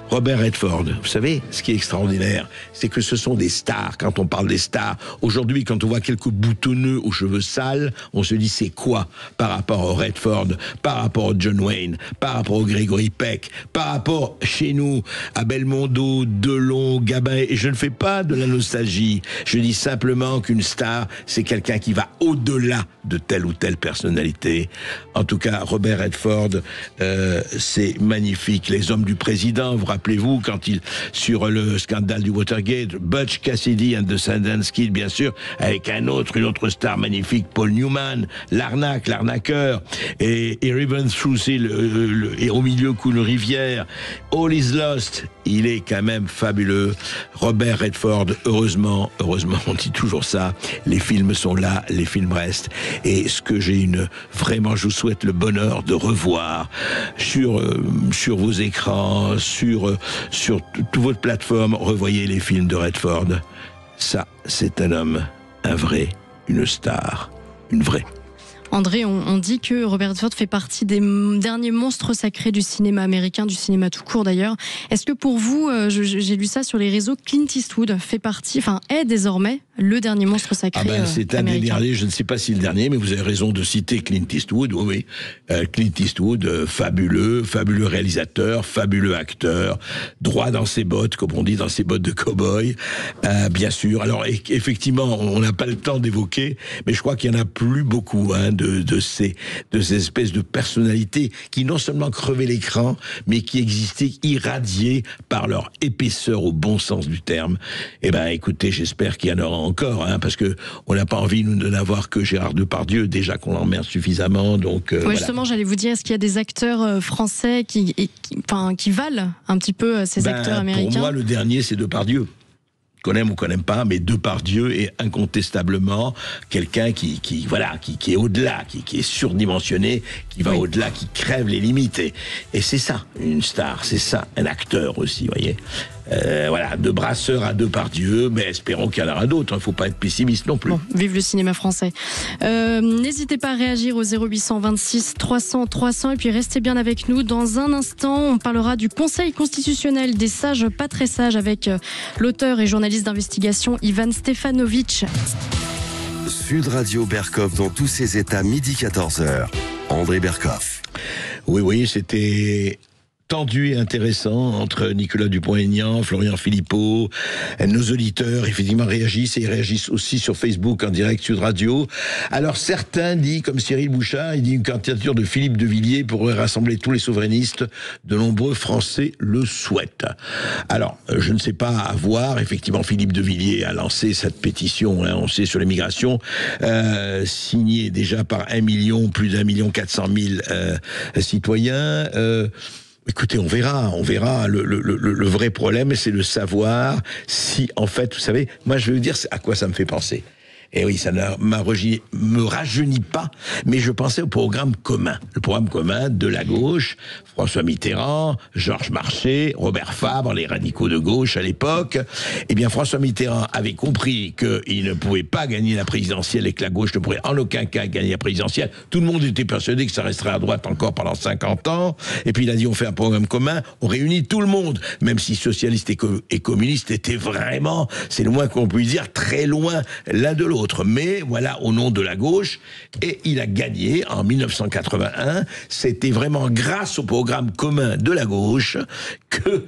Robert Redford, vous savez, ce qui est extraordinaire, c'est que ce sont des stars. Quand on parle des stars, aujourd'hui, quand on voit quelques boutonneux aux cheveux sales, on se dit c'est quoi par rapport au Redford, par rapport au John Wayne, par rapport au Gregory Peck, par rapport chez nous à Belmondo, Delon, Gabin. Et je ne fais pas de la nostalgie. Je dis simplement qu'une star, c'est quelqu'un qui va au-delà de telle ou telle personnalité. En tout cas, Robert Redford, c'est magnifique. Les hommes du président, vous rappelez-vous, quand sur le scandale du Watergate, Butch Cassidy and the Sundance Kid, bien sûr, avec une autre star magnifique, Paul Newman, l'arnaqueur, et Even Through et au milieu coule une rivière, All is Lost, il est quand même fabuleux. Robert Redford, heureusement, on dit toujours ça, les films sont là, les films restent, et ce que vraiment, je vous souhaite le bonheur de revoir sur vos écrans, sur toute votre plateforme, revoyez les films de Redford. Ça, c'est un homme, un vrai, une star, une vraie. André, on dit que Robert Redford fait partie des derniers monstres sacrés du cinéma américain, du cinéma tout court d'ailleurs. Est-ce que pour vous, j'ai lu ça sur les réseaux, Clint Eastwood est désormais le dernier monstre sacré c'est un des derniers, je ne sais pas si le dernier, mais vous avez raison de citer Clint Eastwood, oui. Clint Eastwood, fabuleux réalisateur, fabuleux acteur, droit dans ses bottes, comme on dit, dans ses bottes de cow-boy, bien sûr. Alors, effectivement, on n'a pas le temps d'évoquer, mais je crois qu'il n'y en a plus beaucoup, de ces espèces de personnalités qui non seulement crevaient l'écran, mais qui existaient irradiées par leur épaisseur au bon sens du terme. Eh ben, écoutez, j'espère qu'il y en aura encore, parce que on n'a pas envie, nous, de n'avoir que Gérard Depardieu, déjà qu'on l'emmerde suffisamment, donc... Justement, j'allais vous dire, est-ce qu'il y a des acteurs français qui valent un petit peu ces acteurs américains? Pour moi, le dernier, c'est Depardieu. Qu'on aime ou qu'on n'aime pas, mais Depardieu est incontestablement quelqu'un qui est au-delà, qui est surdimensionné, qui va au-delà, qui crève les limites. Et c'est ça, une star, c'est ça, un acteur aussi, vous voyez. De Brasseur à Depardieu, mais espérons qu'il y en aura d'autres, il ne faut pas être pessimiste non plus. Bon, vive le cinéma français. N'hésitez pas à réagir au 0800 26 300 300 et puis restez bien avec nous. Dans un instant, on parlera du Conseil constitutionnel des sages pas très sages avec l'auteur et journaliste d'investigation Ivan Stefanovic. Sud Radio Berkov dans tous ses états, midi 14h. André Berkov. Oui, c'était... tendu et intéressant entre Nicolas Dupont-Aignan, Florian Philippot, nos auditeurs effectivement réagissent et ils réagissent aussi sur Facebook en direct Sud Radio. Alors certains disent, comme Cyril Bouchard, il dit une candidature de Philippe de Villiers pourrait rassembler tous les souverainistes, de nombreux Français le souhaitent. Alors je ne sais pas, à voir, effectivement Philippe de Villiers a lancé cette pétition, on sait, sur l'immigration, signée déjà par plus d'1,4 million citoyens. Écoutez, on verra. Le vrai problème, c'est de savoir si, en fait, vous savez, moi je vais vous dire à quoi ça me fait penser. Et oui, ça ne me rajeunit pas, mais je pensais au programme commun. Le programme commun de la gauche, François Mitterrand, Georges Marchais, Robert Fabre, les radicaux de gauche à l'époque. Eh bien, François Mitterrand avait compris qu'il ne pouvait pas gagner la présidentielle et que la gauche ne pourrait en aucun cas gagner la présidentielle. Tout le monde était persuadé que ça resterait à droite encore pendant 50 ans. Et puis il a dit, on fait un programme commun, on réunit tout le monde. Même si socialistes et communistes étaient vraiment, c'est le moins qu'on puisse dire, très loin l'un de l'autre. Mais voilà, au nom de la gauche, et il a gagné en 1981. C'était vraiment grâce au programme commun de la gauche que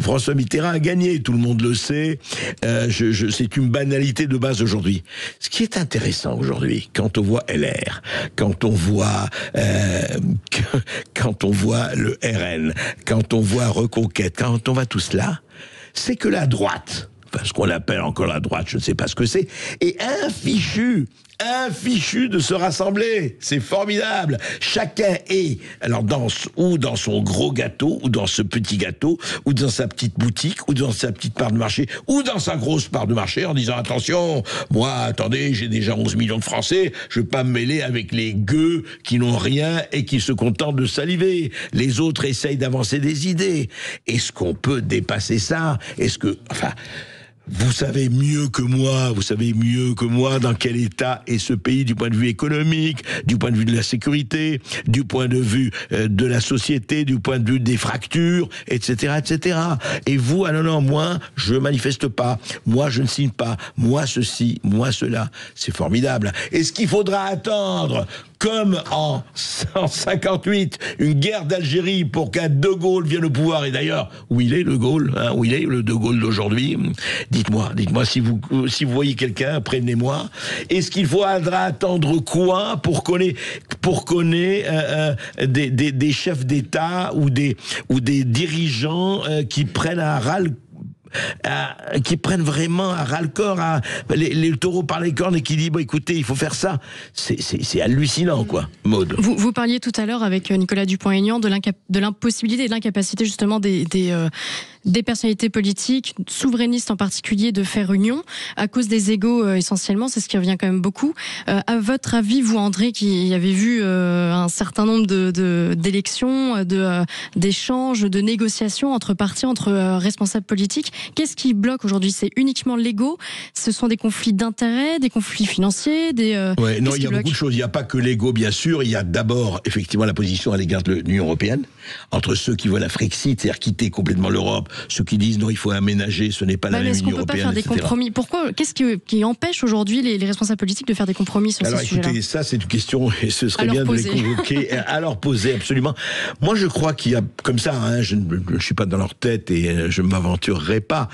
François Mitterrand a gagné. Tout le monde le sait. C'est une banalité de base aujourd'hui. Ce qui est intéressant aujourd'hui, quand on voit LR, quand on voit le RN, quand on voit Reconquête, quand on voit tout cela, c'est que la droite, enfin, ce qu'on appelle encore la droite, je ne sais pas ce que c'est, est fichu de se rassembler. C'est formidable. Chacun est, alors dans son gros gâteau, ou dans ce petit gâteau, ou dans sa petite boutique, ou dans sa petite part de marché, ou dans sa grosse part de marché, en disant attention, moi, attendez, j'ai déjà 11 millions de Français, je vais pas me mêler avec les gueux qui n'ont rien et qui se contentent de saliver. Les autres essayent d'avancer des idées. Est-ce qu'on peut dépasser ça? Vous savez mieux que moi dans quel état est ce pays du point de vue économique, du point de vue de la sécurité, du point de vue de la société, du point de vue des fractures, etc., etc. Et vous, non, moi, je manifeste pas, moi, je ne signe pas, moi, ceci, moi, cela. C'est formidable. Est-ce qu'il faudra attendre, comme en 58, une guerre d'Algérie pour qu'un De Gaulle vienne au pouvoir? Et d'ailleurs, où il est, le Gaulle, où il est, le De Gaulle d'aujourd'hui? Dites-moi si vous voyez quelqu'un, prévenez-moi. Est-ce qu'il faudra attendre quoi pour qu'on ait des chefs d'État ou des dirigeants qui prennent vraiment à ras-le-corps, les taureaux par les cornes, et qui disent écoutez, il faut faire ça. C'est hallucinant, quoi, Maud. Vous parliez tout à l'heure avec Nicolas Dupont-Aignan de l'impossibilité et de l'incapacité justement des personnalités politiques, souverainistes en particulier, de faire union à cause des égos essentiellement. C'est ce qui revient quand même beaucoup. À votre avis, vous, André, qui avez vu un certain nombre d'élections, d'échanges, de négociations entre partis, entre responsables politiques, qu'est-ce qui bloque aujourd'hui? C'est uniquement l'ego? Ce sont des conflits d'intérêts, des conflits financiers, non, il y a beaucoup de choses. Il n'y a pas que l'ego, bien sûr. Il y a d'abord, effectivement, la position à l'égard de l'Union européenne, entre ceux qui veulent la Frexit, c'est-à-dire quitter complètement l'Europe, ceux qui disent non, il faut aménager, ce n'est pas la même Union européenne. Est-ce qu'on peut pas faire des compromis? Pourquoi? Qu'est-ce qui empêche aujourd'hui les responsables politiques de faire des compromis sur ces sujets-là? Écoutez, ça c'est une question, et ce serait bien de les convoquer, à leur poser, absolument. Moi je crois qu'il y a, comme ça, je ne suis pas dans leur tête et je ne m'aventurerai pas,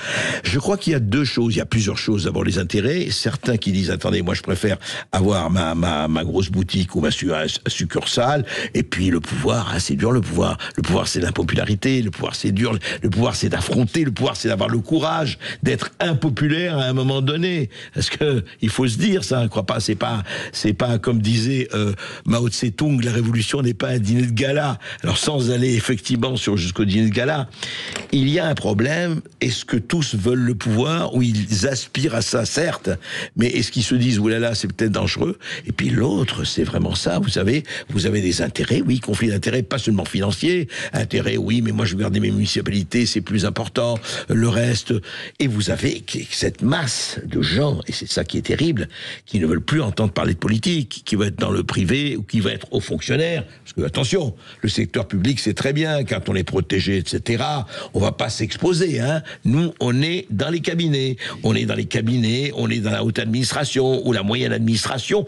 je crois qu'il y a deux choses, il y a plusieurs choses. D'abord les intérêts, certains qui disent attendez, moi je préfère avoir ma grosse boutique ou ma succursale, et puis le pouvoir, c'est dur le pouvoir c'est l'impopularité, le pouvoir c'est dur, le pouvoir c'est d'affronter, le pouvoir c'est d'avoir le courage d'être impopulaire à un moment donné, parce que il faut se dire ça, je crois pas, c'est pas comme disait Mao Tse-tung, la révolution n'est pas un dîner de gala. Alors sans aller effectivement jusqu'au dîner de gala, il y a un problème. Est-ce que tous veulent le pouvoir, ou ils aspirent à ça, certes, mais est-ce qu'ils se disent oulala, c'est peut-être dangereux? Et puis l'autre, c'est vraiment ça, vous savez, vous avez des intérêts, oui, conflit d'intérêts, pas seulement financiers, intérêts, oui, mais moi je veux garder mes municipalités, c'est plus important, le reste. Et vous avez cette masse de gens, et c'est ça qui est terrible, qui ne veulent plus entendre parler de politique, qui veulent être dans le privé ou qui veulent être hauts fonctionnaires. Parce que, attention, le secteur public, c'est très bien, quand on est protégé, etc., on va pas s'exposer, Nous, on est dans les cabinets. On est dans la haute administration ou la moyenne administration.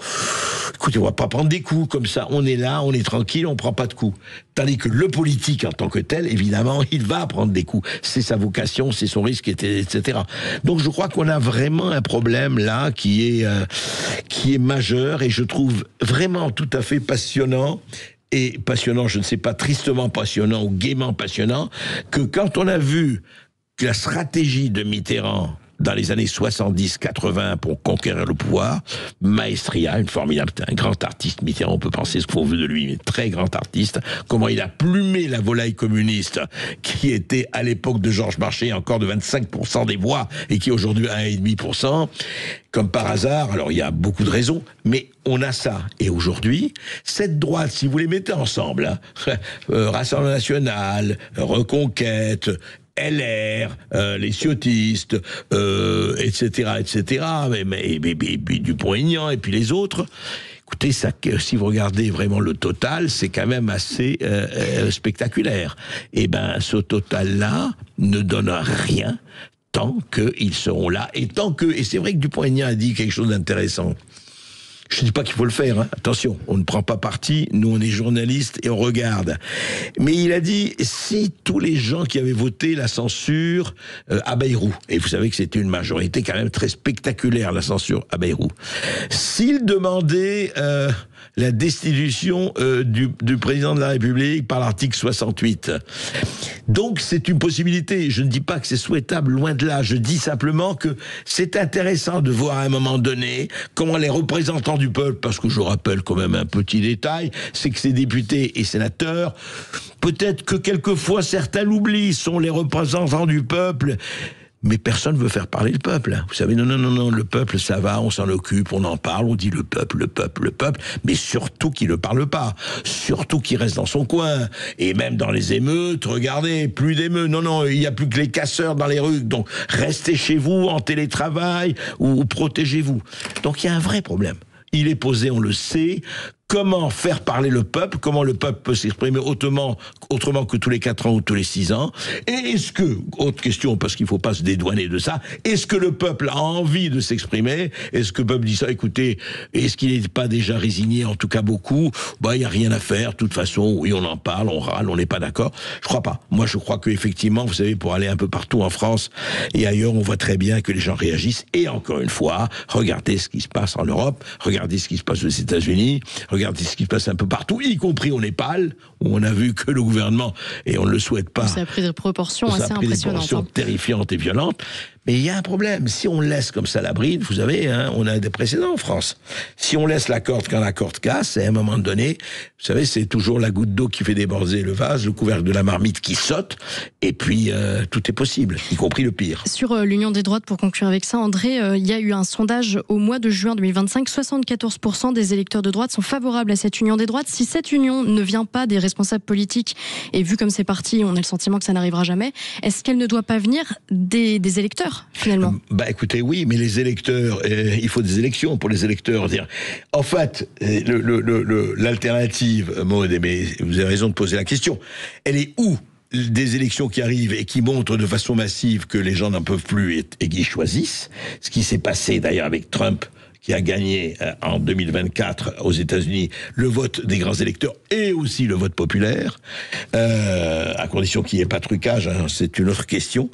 Écoutez, on va pas prendre des coups comme ça. On est là, on est tranquille, on prend pas de coups. Tandis que le politique, en tant que tel, évidemment, il va prendre des coups. C'est sa vocation, c'est son risque, etc. Donc je crois qu'on a vraiment un problème là qui est majeur, et je trouve vraiment tout à fait passionnant. Et passionnant, je ne sais pas, tristement passionnant ou gaiement passionnant, que quand on a vu que la stratégie de Mitterrand dans les années 70-80 pour conquérir le pouvoir, Maestria, un grand artiste, Mitterrand, on peut penser ce qu'on veut de lui, mais très grand artiste, comment il a plumé la volaille communiste, qui était à l'époque de Georges Marchais encore de 25% des voix, et qui est aujourd'hui à 1,5%, comme par hasard. Alors il y a beaucoup de raisons, mais on a ça. Et aujourd'hui, cette droite, si vous les mettez ensemble, Rassemblement National, Reconquête, LR, les ciotistes, etc., mais Dupont-Aignan, et puis les autres. Écoutez, ça, si vous regardez vraiment le total, c'est quand même assez spectaculaire. Et ce total-là ne donne rien tant qu'ils seront là, et c'est vrai que Dupont-Aignan a dit quelque chose d'intéressant. Je ne dis pas qu'il faut le faire, attention, on ne prend pas parti, nous on est journalistes et on regarde. Mais il a dit, si tous les gens qui avaient voté la censure à Bayrou, et vous savez que c'était une majorité quand même très spectaculaire, la censure à Bayrou, s'ils demandaient la destitution du président de la République par l'article 68. Donc c'est une possibilité. Je ne dis pas que c'est souhaitable, loin de là. Je dis simplement que c'est intéressant de voir à un moment donné comment les représentants du peuple, parce que je rappelle quand même un petit détail, c'est que ces députés et sénateurs, peut-être que quelquefois certains l'oublient, sont les représentants du peuple. Mais personne ne veut faire parler le peuple. Vous savez, non, le peuple, ça va, on s'en occupe, on en parle, on dit le peuple, mais surtout qu'il ne parle pas, surtout qu'il reste dans son coin. Et même dans les émeutes, regardez, plus d'émeutes, non, il n'y a plus que les casseurs dans les rues, donc restez chez vous, en télétravail, ou protégez-vous. Donc il y a un vrai problème. Il est posé, on le sait. Comment faire parler le peuple? Comment le peuple peut s'exprimer autrement que tous les 4 ans ou tous les 6 ans? Et est-ce que, autre question, parce qu'il ne faut pas se dédouaner de ça, est-ce que le peuple a envie de s'exprimer? Est-ce que le peuple dit ça? Écoutez, est-ce qu'il n'est pas déjà résigné? En tout cas, beaucoup. Il n'y a rien à faire. De toute façon, oui, on en parle, on râle, on n'est pas d'accord. Je crois pas. Moi, je crois qu'effectivement, vous savez, pour aller un peu partout en France et ailleurs, on voit très bien que les gens réagissent. Et encore une fois, regardez ce qui se passe en Europe, regardez ce qui se passe aux États-Unis, regardez ce qui se passe un peu partout, y compris au Népal, où on a vu que le gouvernement, et on ne le souhaite pas... Ça a pris des proportions assez impressionnantes. Ça a pris des proportions terrifiantes et violentes. Mais il y a un problème. Si on laisse comme ça la bride, vous savez, on a des précédents en France. Si on laisse la corde quand la corde casse, à un moment donné, vous savez, c'est toujours la goutte d'eau qui fait déborder le vase, le couvercle de la marmite qui saute, et puis tout est possible, y compris le pire. Sur l'Union des droites, pour conclure avec ça, André, il y a eu un sondage au mois de juin 2025. 74% des électeurs de droite sont favorables à cette Union des droites. Si cette union ne vient pas des responsables politiques, et vu comme c'est parti, on a le sentiment que ça n'arrivera jamais, est-ce qu'elle ne doit pas venir des électeurs, finalement? Écoutez, oui, mais les électeurs, il faut des élections pour les électeurs. En fait, l'alternative, Maud, mais vous avez raison de poser la question, elle est où? Des élections qui arrivent et qui montrent de façon massive que les gens n'en peuvent plus et qui choisissent. Ce qui s'est passé d'ailleurs avec Trump, qui a gagné en 2024 aux États-Unis le vote des grands électeurs et aussi le vote populaire, à condition qu'il n'y ait pas de trucage, c'est une autre question.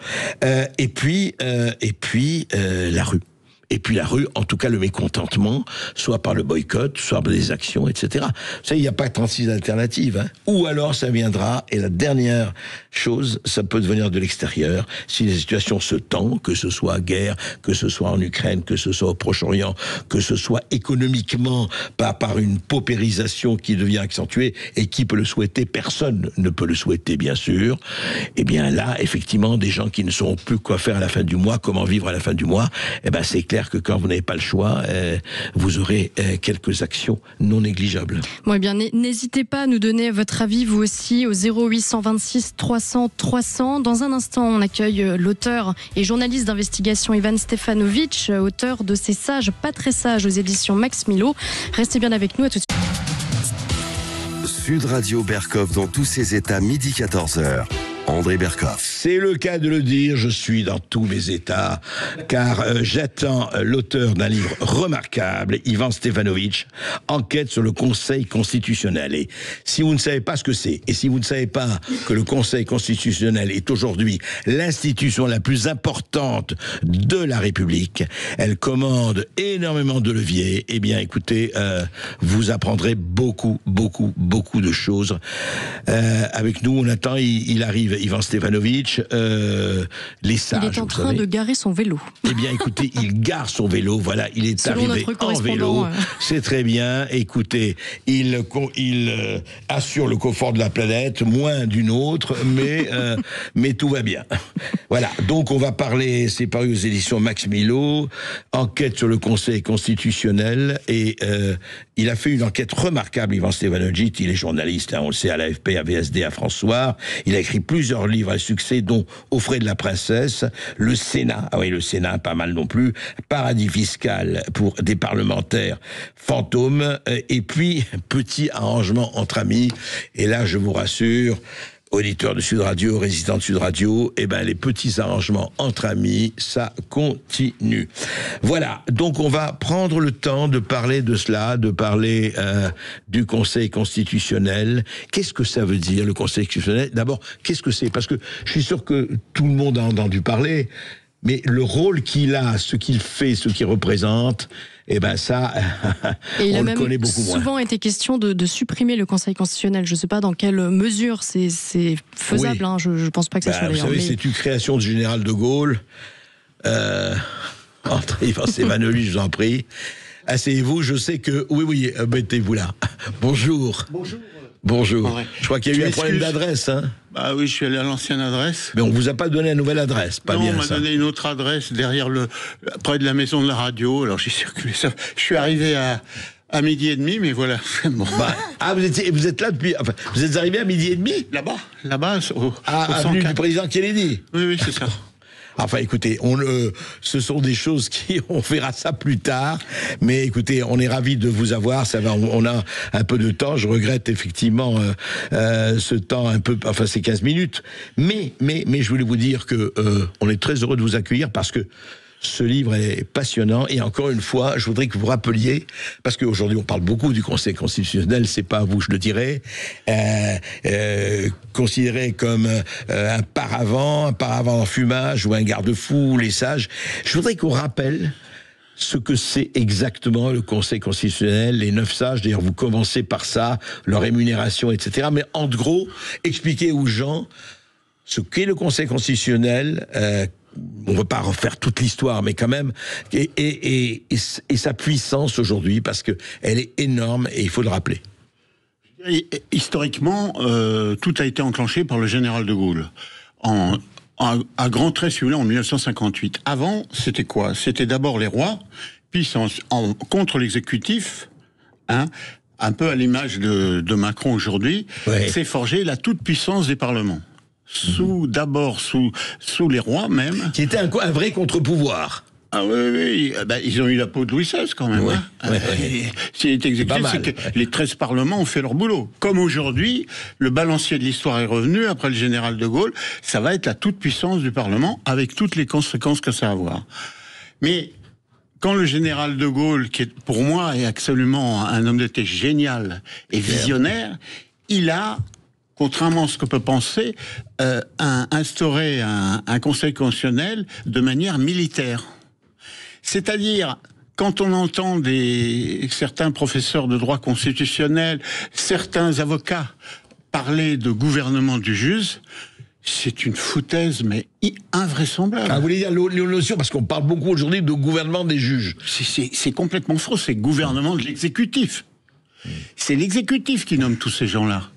Et puis la rue. Et puis la rue, en tout cas le mécontentement, soit par le boycott, soit par des actions, etc. Vous savez, il n'y a pas 36 alternatives. Ou alors ça viendra, et la dernière chose, ça peut devenir de l'extérieur, si les situations se tendent, que ce soit guerre, que ce soit en Ukraine, que ce soit au Proche-Orient, que ce soit économiquement, pas par une paupérisation qui devient accentuée, et qui peut le souhaiter? Personne ne peut le souhaiter, bien sûr. Eh bien là, effectivement, des gens qui ne sauront plus quoi faire à la fin du mois, comment vivre à la fin du mois, c'est clair que quand vous n'avez pas le choix, vous aurez quelques actions non négligeables. Bon, eh bien, n'hésitez pas à nous donner votre avis, vous aussi, au 0826 300 300. Dans un instant, on accueille l'auteur et journaliste d'investigation Ivan Stefanovic, auteur de Ces sages, pas très sages aux éditions Max Milo. Restez bien avec nous, à tout de suite. Sud Radio Berkov dans tous ses états, midi 14h. André Berkov. C'est le cas de le dire, je suis dans tous mes états, car j'attends l'auteur d'un livre remarquable, Ivan Stefanovic, Enquête sur le Conseil constitutionnel. Et si vous ne savez pas ce que c'est, et si vous ne savez pas que le Conseil constitutionnel est aujourd'hui l'institution la plus importante de la République, elle commande énormément de leviers, eh bien écoutez, vous apprendrez beaucoup de choses. Avec nous, on attend, il arrive, Ivan Stefanovic, les sages. Il est en train de garer son vélo. Eh bien, écoutez, il gare son vélo. Voilà, il est arrivé en vélo. C'est très bien. Écoutez, il assure le confort de la planète, moins d'une autre, mais tout va bien. Voilà. Donc, on va parler. C'est paru aux éditions Max Milo. Enquête sur le Conseil constitutionnel. Et il a fait une enquête remarquable, Ivan Stefanovic. Il est journaliste, on le sait, à l'AFP, à VSD, à France Soir. Il a écrit plusieurs livres à succès, dont Aux frais de la princesse, le Sénat, ah oui, le Sénat, pas mal non plus, Paradis fiscal pour des parlementaires fantômes, et puis Petit arrangement entre amis. Et là, je vous rassure, auditeurs de Sud Radio, résidents de Sud Radio, les petits arrangements entre amis, ça continue. Voilà, donc on va prendre le temps de parler de cela, de parler du Conseil constitutionnel. Qu'est-ce que ça veut dire, le Conseil constitutionnel? D'abord, qu'est-ce que c'est? Parce que je suis sûr que tout le monde a entendu parler, Mais le rôle qu'il a, ce qu'il fait, ce qu'il représente, eh ben ça, on le connaît beaucoup moins. Il a souvent été question de supprimer le Conseil constitutionnel. Je ne sais pas dans quelle mesure c'est faisable. Oui. Hein. Je ne pense pas que ça soit d'ailleurs. Vous savez, c'est une création du général de Gaulle. Entrez, Vanoli, je vous en prie. Asseyez-vous, je sais que... Oui, mettez-vous là. Bonjour. Bonjour. Ouais. Je crois qu'il y a eu un problème d'adresse, hein. Bah oui, je suis allé à l'ancienne adresse. Mais on vous a pas donné la nouvelle adresse, pas bien ça. Non, on m'a donné une autre adresse près de la maison de la radio. Alors j'ai circulé ça. Je suis arrivé à 12h30, mais voilà. Bon. Vous êtes là depuis... Enfin, vous êtes arrivé à 12h30 ? Là-bas, au avenue du président Kennedy. Oui, c'est ça. Enfin, écoutez, ce sont des choses on verra ça plus tard. Mais écoutez, on est ravis de vous avoir. Ça va, on a un peu de temps. Je regrette effectivement ce temps un peu, enfin, c'est 15 minutes. Mais je voulais vous dire que on est très heureux de vous accueillir parce que ce livre est passionnant et encore une fois, je voudrais que vous rappeliez, parce qu'aujourd'hui on parle beaucoup du Conseil constitutionnel, c'est pas à vous je le dirais, considéré comme un paravent d'enfumage ou un garde-fou, les sages. Je voudrais qu'on rappelle ce que c'est exactement le Conseil constitutionnel, les 9 sages, d'ailleurs vous commencez par ça, leur rémunération, etc. Mais en gros, expliquez aux gens ce qu'est le Conseil constitutionnel, on ne va pas refaire toute l'histoire, mais quand même, et sa puissance aujourd'hui, parce qu'elle est énorme et il faut le rappeler. Historiquement, tout a été enclenché par le général de Gaulle. À grands traits, si vous voulez, en 1958. Avant, c'était quoi? C'était d'abord les rois, puis contre l'exécutif, hein, un peu à l'image de Macron aujourd'hui, s'est forgé la toute-puissance des parlements. D'abord sous les rois même. Qui était un vrai contre-pouvoir. Ah oui, ils ont eu la peau de Louis XVI quand même. S'il est exécuté, c'est que les 13 parlements ont fait leur boulot. Comme aujourd'hui, le balancier de l'histoire est revenu, après le général de Gaulle, ça va être la toute-puissance du Parlement, avec toutes les conséquences que ça va avoir. Mais quand le général de Gaulle, qui pour moi est absolument un homme d'État génial et visionnaire, il a, contrairement à ce que peut penser, instauré un Conseil constitutionnel de manière militaire. C'est-à-dire, quand on entend certains professeurs de droit constitutionnel, certains avocats parler de gouvernement du juge, c'est une foutaise, mais invraisemblable. Vous voulez dire les notions, parce qu'on parle beaucoup aujourd'hui de gouvernement des juges. C'est complètement faux, c'est gouvernement de l'exécutif. C'est l'exécutif qui nomme tous ces gens-là,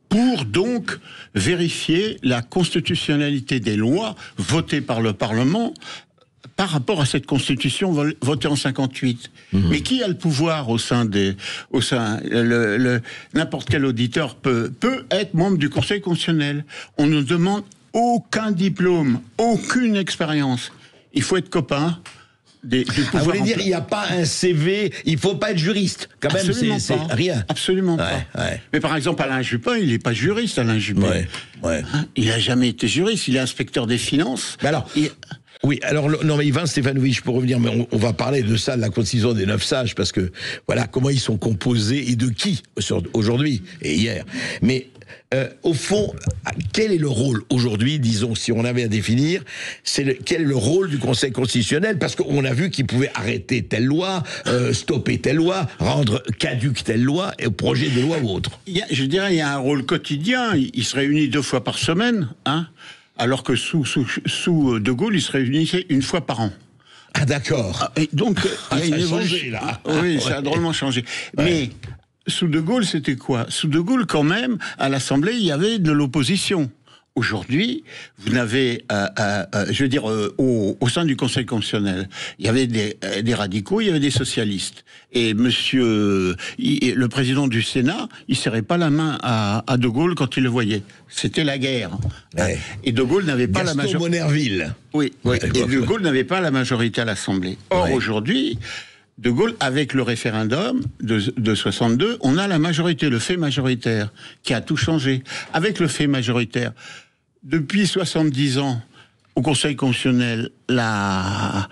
pour donc vérifier la constitutionnalité des lois votées par le Parlement par rapport à cette constitution votée en 58. Mais qui a le pouvoir n'importe quel auditeur peut être membre du Conseil constitutionnel. On ne demande aucun diplôme, aucune expérience. Il faut être copain. Vous voulez dire, il n'y a pas un CV, il ne faut pas être juriste, quand même, c'est rien. Absolument pas. Mais par exemple, Alain Juppé, il n'est pas juriste, Alain Juppé. Il n'a jamais été juriste, il est inspecteur des finances. Mais alors, oui, alors, non, mais Ivan Stefanovic, pour revenir, mais on va parler de ça, de la constitution des 9 sages, parce que, voilà, comment ils sont composés et de qui, aujourd'hui et hier. Mais, au fond, quel est le rôle aujourd'hui, disons, si on avait à définir, quel est le rôle du Conseil constitutionnel? Parce qu'on a vu qu'il pouvait arrêter telle loi, stopper telle loi, rendre caduque telle loi, et projet de loi ou autre. Je dirais, il y a un rôle quotidien. Il se réunit 2 fois par semaine, hein, alors que sous De Gaulle, il se réunissait 1 fois par an. Ah, d'accord. Et donc, il y a une évolution. Changé, là. Oui, ça a drôlement changé. Mais sous De Gaulle, c'était quoi? Sous De Gaulle, quand même, à l'Assemblée, il y avait de l'opposition. Aujourd'hui, vous n'avez, je veux dire, au sein du Conseil constitutionnel, il y avait des radicaux, il y avait des socialistes. Et le président du Sénat, il serrait pas la main à De Gaulle quand il le voyait. C'était la guerre. Et De Gaulle n'avait pas la majorité. Monerville. Oui. Et De Gaulle n'avait pas la majorité à l'Assemblée. Or, aujourd'hui, De Gaulle, avec le référendum de 62, on a la majorité, le fait majoritaire, qui a tout changé. Avec le fait majoritaire, depuis 70 ans, au Conseil constitutionnel, la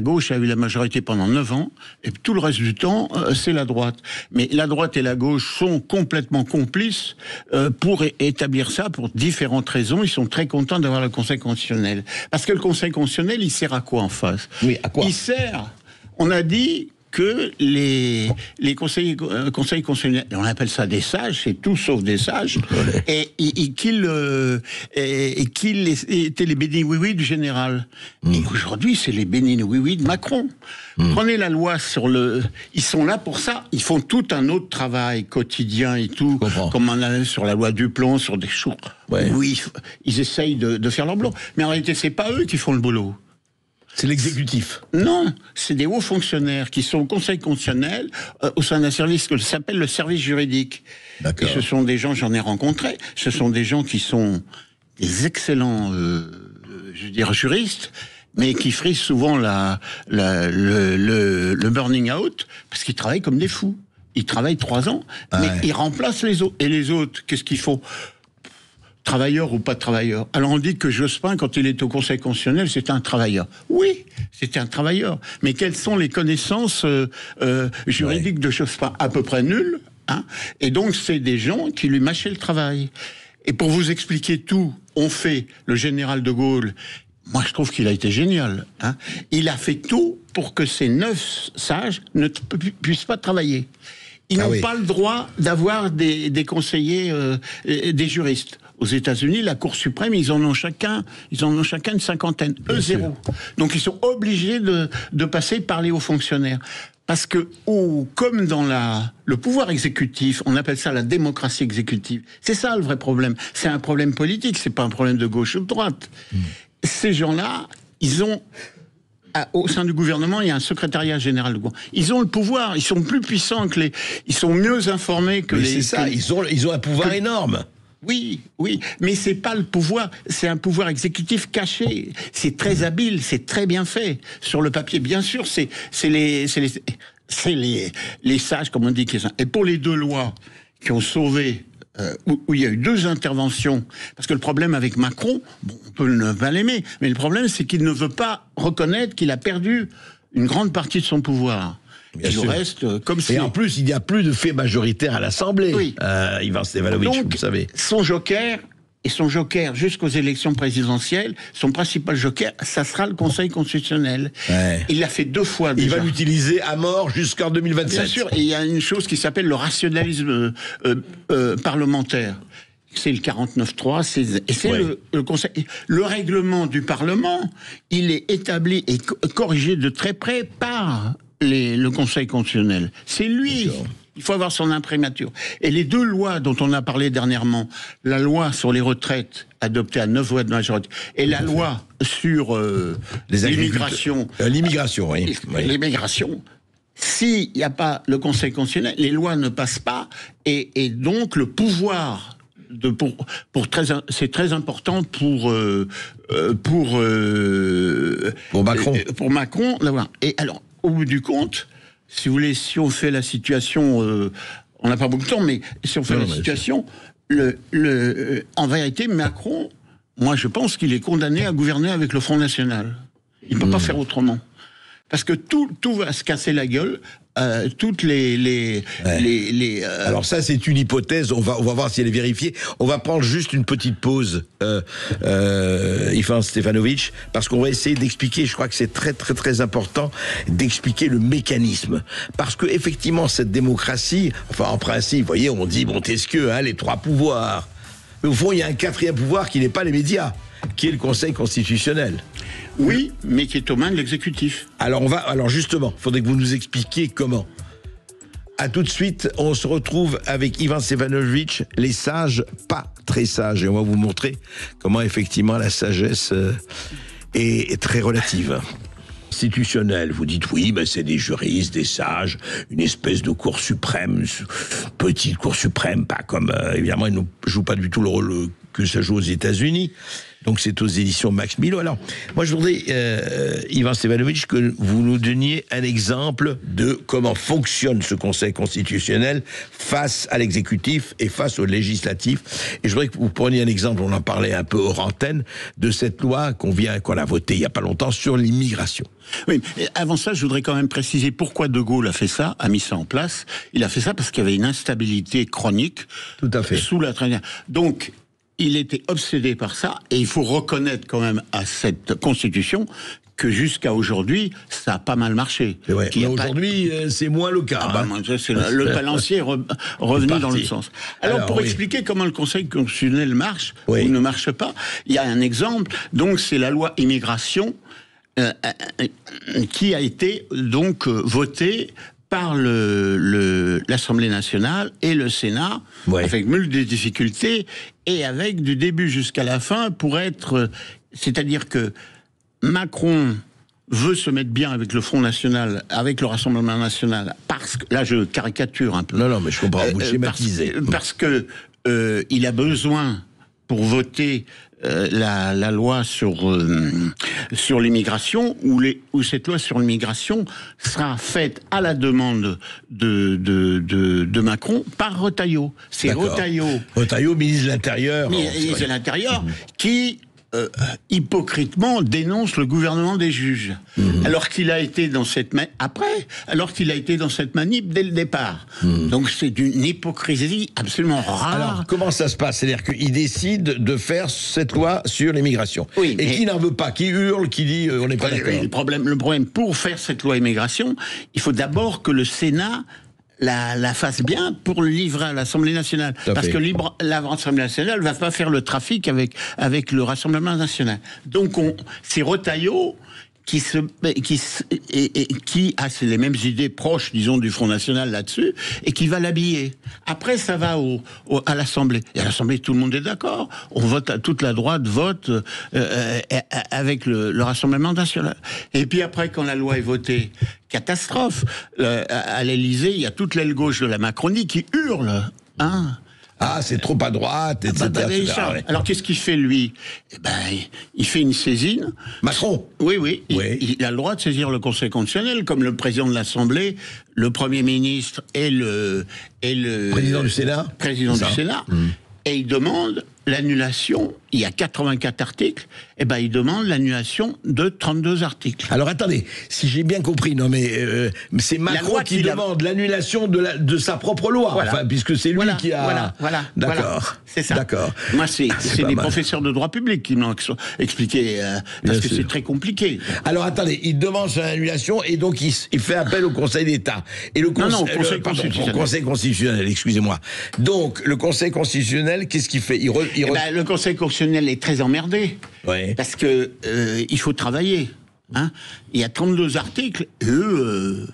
gauche a eu la majorité pendant 9 ans, et tout le reste du temps, c'est la droite. Mais la droite et la gauche sont complètement complices pour établir ça, pour différentes raisons. Ils sont très contents d'avoir le Conseil constitutionnel. Parce que le Conseil constitutionnel, il sert à quoi en face? Oui, à quoi? Il sert, on a dit que les conseils constitutionnels, on appelle ça des sages, c'est tout sauf des sages, et qu'ils étaient les bénis oui-oui du général. Et aujourd'hui, c'est les bénis oui-oui de Macron. Prenez la loi sur le... Ils sont là pour ça. Ils font tout un autre travail quotidien et tout, comme on a sur la loi Duplon, sur des choses. Oui, ils essayent de faire leur boulot. Mais en réalité, c'est pas eux qui font le boulot. C'est l'exécutif. Non, c'est des hauts fonctionnaires qui sont au Conseil constitutionnel au sein d'un service que s'appelle le service juridique. Et ce sont des gens, j'en ai rencontré, ce sont des gens qui sont des excellents, je veux dire, juristes, mais qui frisent souvent le burning out parce qu'ils travaillent comme des fous. Ils travaillent 3 ans, mais ils remplacent les autres. Et les autres, qu'est-ce qu'ils font ? Travailleur ou pas travailleur. Alors on dit que Jospin, quand il est au Conseil constitutionnel, c'est un travailleur. Oui, c'était un travailleur. Mais quelles sont les connaissances juridiques de Jospin? À peu près nulles. Hein. Et donc c'est des gens qui lui mâchaient le travail. Et pour vous expliquer tout, on fait le général de Gaulle. Moi je trouve qu'il a été génial. Hein. Il a fait tout pour que ces 9 sages ne puissent pas travailler. Ils n'ont pas le droit d'avoir des conseillers, des juristes. Aux États-Unis, la Cour suprême, ils en ont chacun une 50aine. Eux, 0. Donc ils sont obligés de passer par les hauts fonctionnaires. Parce que, comme dans le pouvoir exécutif, on appelle ça la démocratie exécutive. C'est ça le vrai problème. C'est un problème politique, c'est pas un problème de gauche ou de droite. Ces gens-là, ils ont... Au sein du gouvernement, il y a un secrétariat général de gouvernement. Ils ont le pouvoir, ils sont plus puissants que ils sont mieux informés que les... C'est ça, ils ont un pouvoir énorme. Oui, mais c'est pas le pouvoir, c'est un pouvoir exécutif caché. C'est très habile, c'est très bien fait. Sur le papier, bien sûr, c'est les sages, comme on dit. Et pour les 2 lois qui ont sauvé, où il y a eu 2 interventions, parce que le problème avec Macron, bon, on peut ne pas l'aimer, mais le problème c'est qu'il ne veut pas reconnaître qu'il a perdu une grande partie de son pouvoir. Il reste comme si... Et en plus, il n'y a plus de fait majoritaire à l'Assemblée. Oui. Ivan Stefanović, vous le savez. Son joker jusqu'aux élections présidentielles, son principal joker, ça sera le Conseil constitutionnel. Il l'a fait 2 fois déjà. Il va l'utiliser à mort jusqu'en 2027. Bien sûr, et il y a une chose qui s'appelle le rationalisme parlementaire. C'est le 49.3, c'est le Conseil. Le règlement du Parlement, il est établi et corrigé de très près par le Conseil constitutionnel. C'est lui. Il faut avoir son imprimature. Et les 2 lois dont on a parlé dernièrement, la loi sur les retraites, adoptée à 9 voix de majorité, et la loi sur l'immigration. L'immigration, oui. L'immigration. S'il n'y a pas le Conseil constitutionnel, les lois ne passent pas, et donc le pouvoir... c'est très important pour Macron. Pour Macron d'avoir. Et alors, au bout du compte, si vous voulez, si on fait la situation, on n'a pas beaucoup de temps, mais si on fait la situation, en vérité, Macron, moi je pense qu'il est condamné à gouverner avec le Front National. Il ne peut pas faire autrement. Parce que tout va se casser la gueule. Toutes Alors ça, c'est une hypothèse. On va voir si elle est vérifiée. On va prendre juste une petite pause, Ivan Stefanović, parce qu'on va essayer d'expliquer. Je crois que c'est très très très important d'expliquer le mécanisme, parce que effectivement cette démocratie, enfin en principe, vous voyez, on dit Montesquieu, hein, les 3 pouvoirs. Mais au fond, il y a un 4e pouvoir qui n'est pas les médias, qui est le Conseil constitutionnel. Oui, mais qui est aux mains de l'exécutif. Alors justement, il faudrait que vous nous expliquiez comment. À tout de suite, on se retrouve avec Ivan Stefanović, les sages pas très sages. Et on va vous montrer comment effectivement la sagesse est très relative. Institutionnel, vous dites oui, ben c'est des juristes, des sages, une espèce de cour suprême, petite cour suprême, pas comme évidemment ils ne jouent pas du tout le rôle que ça joue aux États-Unis. Donc c'est aux éditions Max Milo. Alors, moi je voudrais, Ivan Stevanovic, que vous nous donniez un exemple de comment fonctionne ce Conseil constitutionnel face à l'exécutif et face au législatif. Et je voudrais que vous preniez un exemple, on en parlait un peu hors antenne, de cette loi qu'on a votée il n'y a pas longtemps sur l'immigration. Oui, mais avant ça, je voudrais quand même préciser pourquoi De Gaulle a fait ça, a mis ça en place. Il a fait ça parce qu'il y avait une instabilité chronique. Tout à fait. Sous la traîne. Donc, il était obsédé par ça, et il faut reconnaître quand même à cette Constitution que jusqu'à aujourd'hui, ça a pas mal marché. Ouais, mais aujourd'hui, c'est moins le cas. Le balancier est revenu dans l'autre sens. Alors pour expliquer comment le Conseil constitutionnel marche ou ne marche pas, il y a un exemple. Donc c'est la loi immigration qui a été donc votée par l'Assemblée nationale et le Sénat, avec multiples difficultés, et avec du début jusqu'à la fin, pour être... C'est-à-dire que Macron veut se mettre bien avec le Front National, avec le Rassemblement National, parce que... Là, je caricature un peu. Non, mais je comprends, vous schématisez. Parce que il a besoin, pour voter... la loi sur l'immigration, où cette loi sur l'immigration sera faite à la demande de Macron par Retailleau. C'est Retailleau, ministre de l'Intérieur. Ministre de l'Intérieur, qui hypocritement dénonce le gouvernement des juges, alors qu'il a été dans cette manip dès le départ. Donc c'est une hypocrisie absolument rare. Alors comment ça se passe? C'est-à-dire qu'il décide de faire cette loi sur l'immigration. Oui, et qui n'en veut pas, qui hurle, qui dit on n'est pas d'accord. Le problème, pour faire cette loi immigration, il faut d'abord que le Sénat la fasse bien pour le livrer à l'Assemblée nationale. Parce que l'Assemblée nationale ne va pas faire le trafic avec le Rassemblement national. Donc c'est Retailleau qui a les mêmes idées proches, disons, du Front National là-dessus, et qui va l'habiller. Après, ça va à l'Assemblée. Et à l'Assemblée, tout le monde est d'accord. On vote, toute la droite vote avec le Rassemblement national. Et puis après, quand la loi est votée, catastrophe. À l'Élysée, il y a toute l'aile gauche de la Macronie qui hurle. Ah, c'est trop à droite, etc. Alors, qu'est-ce qu'il fait, lui? Il fait une saisine. Macron? Oui. Il a le droit de saisir le Conseil constitutionnel, comme le président de l'Assemblée, le Premier ministre et le président du Sénat. Et il demande l'annulation, il y a 84 articles, il demande l'annulation de 32 articles. Alors attendez, si j'ai bien compris, c'est Macron qui demande l'annulation de sa propre loi, puisque c'est lui qui a... D'accord. C'est ça. D'accord. Moi, c'est des professeurs de droit public qui m'ont expliqué, parce que c'est très compliqué. Alors attendez, il demande son annulation et donc il fait appel au Conseil d'État. Et le Conseil constitutionnel, excusez-moi. Donc, le Conseil constitutionnel, qu'est-ce qu'il fait? Le Conseil constitutionnel est très emmerdé, parce que il faut travailler. Il y a 32 articles, et eux...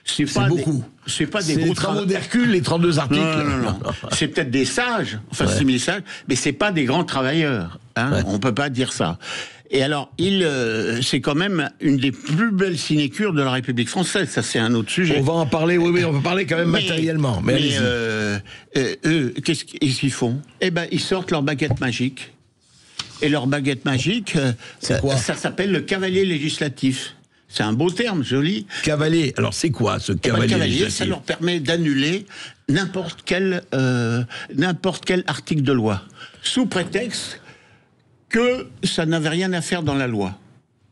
c'est beaucoup. C'est pas des gros travaux d'Hercule, les 32 articles. Non. C'est peut-être des sages, sages, mais c'est pas des grands travailleurs. On peut pas dire ça. Et alors, c'est quand même une des plus belles sinécures de la République française. Ça, c'est un autre sujet. On va en parler, oui, on va parler quand même matériellement. Mais eux, qu'est-ce qu'ils font? Ils sortent leur baguette magique. Et leur baguette magique, c'est quoi? Ça s'appelle le cavalier législatif. C'est un beau terme, joli. Cavalier, alors c'est quoi ce cavalier législatif? Ça leur permet d'annuler n'importe quel article de loi, sous prétexte que ça n'avait rien à faire dans la loi.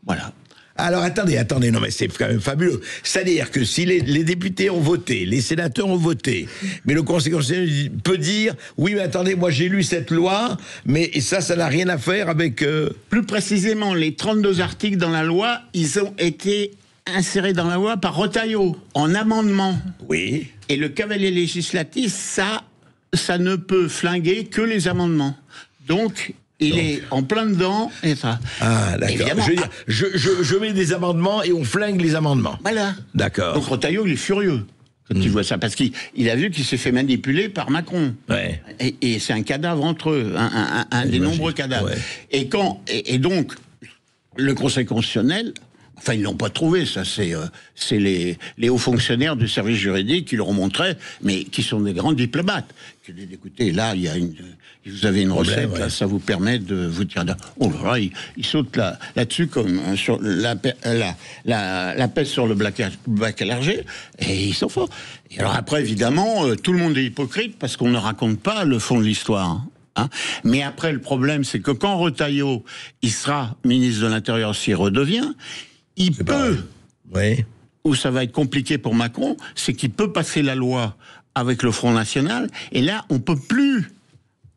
Voilà. Alors attendez, non mais c'est quand même fabuleux. C'est-à-dire que si les députés ont voté, les sénateurs ont voté, mais le Conseil constitutionnel peut dire oui mais attendez, moi j'ai lu cette loi, mais ça n'a rien à faire avec... Plus précisément, les 32 articles dans la loi, ils ont été insérés dans la loi par Retailleau, en amendement. Oui. Et le cavalier législatif, ça ne peut flinguer que les amendements. Donc... Il est en plein dedans, et ça. Ah, d'accord. Je veux dire, je mets des amendements et on flingue les amendements. Voilà. D'accord. Donc Retailleau, il est furieux quand il voit ça, parce qu'il a vu qu'il s'est fait manipuler par Macron. Ouais. Et c'est un cadavre entre eux, un des nombreux cadavres. Ouais. Et donc, le Conseil constitutionnel Enfin, ils l'ont pas trouvé, ça, c'est les hauts fonctionnaires du service juridique qui leur ont montré, mais qui sont des grands diplomates. Qui disent, écoutez, là, vous avez une recette, là, ça vous permet de vous dire, oh là là, ils sautent là-dessus comme sur la peste sur le bac à l'RG, et ils sont forts. Et alors après, évidemment, tout le monde est hypocrite parce qu'on ne raconte pas le fond de l'histoire. Hein. Mais après, le problème, c'est que quand Retailleau, il sera ministre de l'Intérieur, s'il redevient, il peut, où ça va être compliqué pour Macron, c'est qu'il peut passer la loi avec le Front National, et là, on peut plus